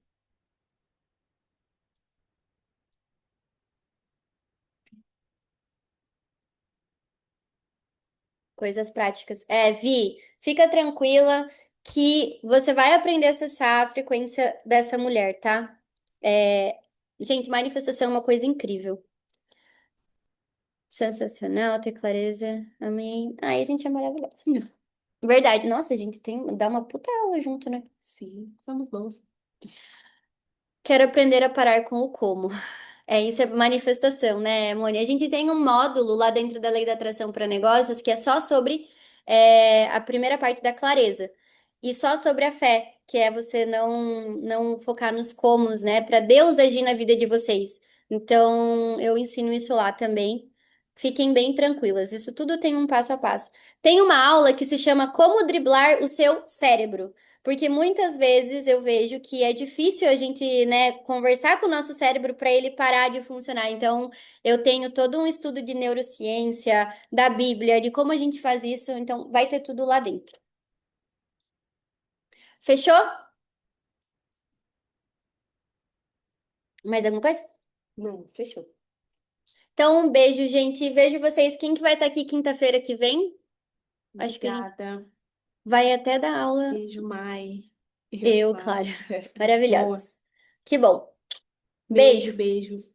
Coisas práticas. Vi, fica tranquila que você vai aprender a acessar a frequência dessa mulher, tá? É, gente, manifestação é uma coisa incrível. Sensacional, ter clareza. Amém. Ai, a gente é maravilhosa. Verdade. Nossa, a gente dá uma puta aula junto, né? Sim, somos bons. Quero aprender a parar com o como. Isso é manifestação, né, Mônica? A gente tem um módulo lá dentro da Lei da Atração para Negócios que é só sobre a primeira parte da clareza e só sobre a fé, que é você não focar nos comos, né, para Deus agir na vida de vocês. Então, eu ensino isso lá também. Fiquem bem tranquilas, isso tudo tem um passo a passo. Tem uma aula que se chama Como Driblar o Seu Cérebro. Porque muitas vezes eu vejo que é difícil a gente, né, conversar com o nosso cérebro para ele parar de funcionar. Então, eu tenho todo um estudo de neurociência, da Bíblia, de como a gente faz isso. Então, vai ter tudo lá dentro. Fechou? Mais alguma coisa? Não, fechou. Então, um beijo, gente. Vejo vocês. Quem que vai estar aqui quinta-feira que vem? Acho que a gente Obrigada. vai até dar aula. Beijo, Mai. Eu, Eu, claro. claro. Boa. Maravilhosas. Que bom. Beijo, Beijo. beijo.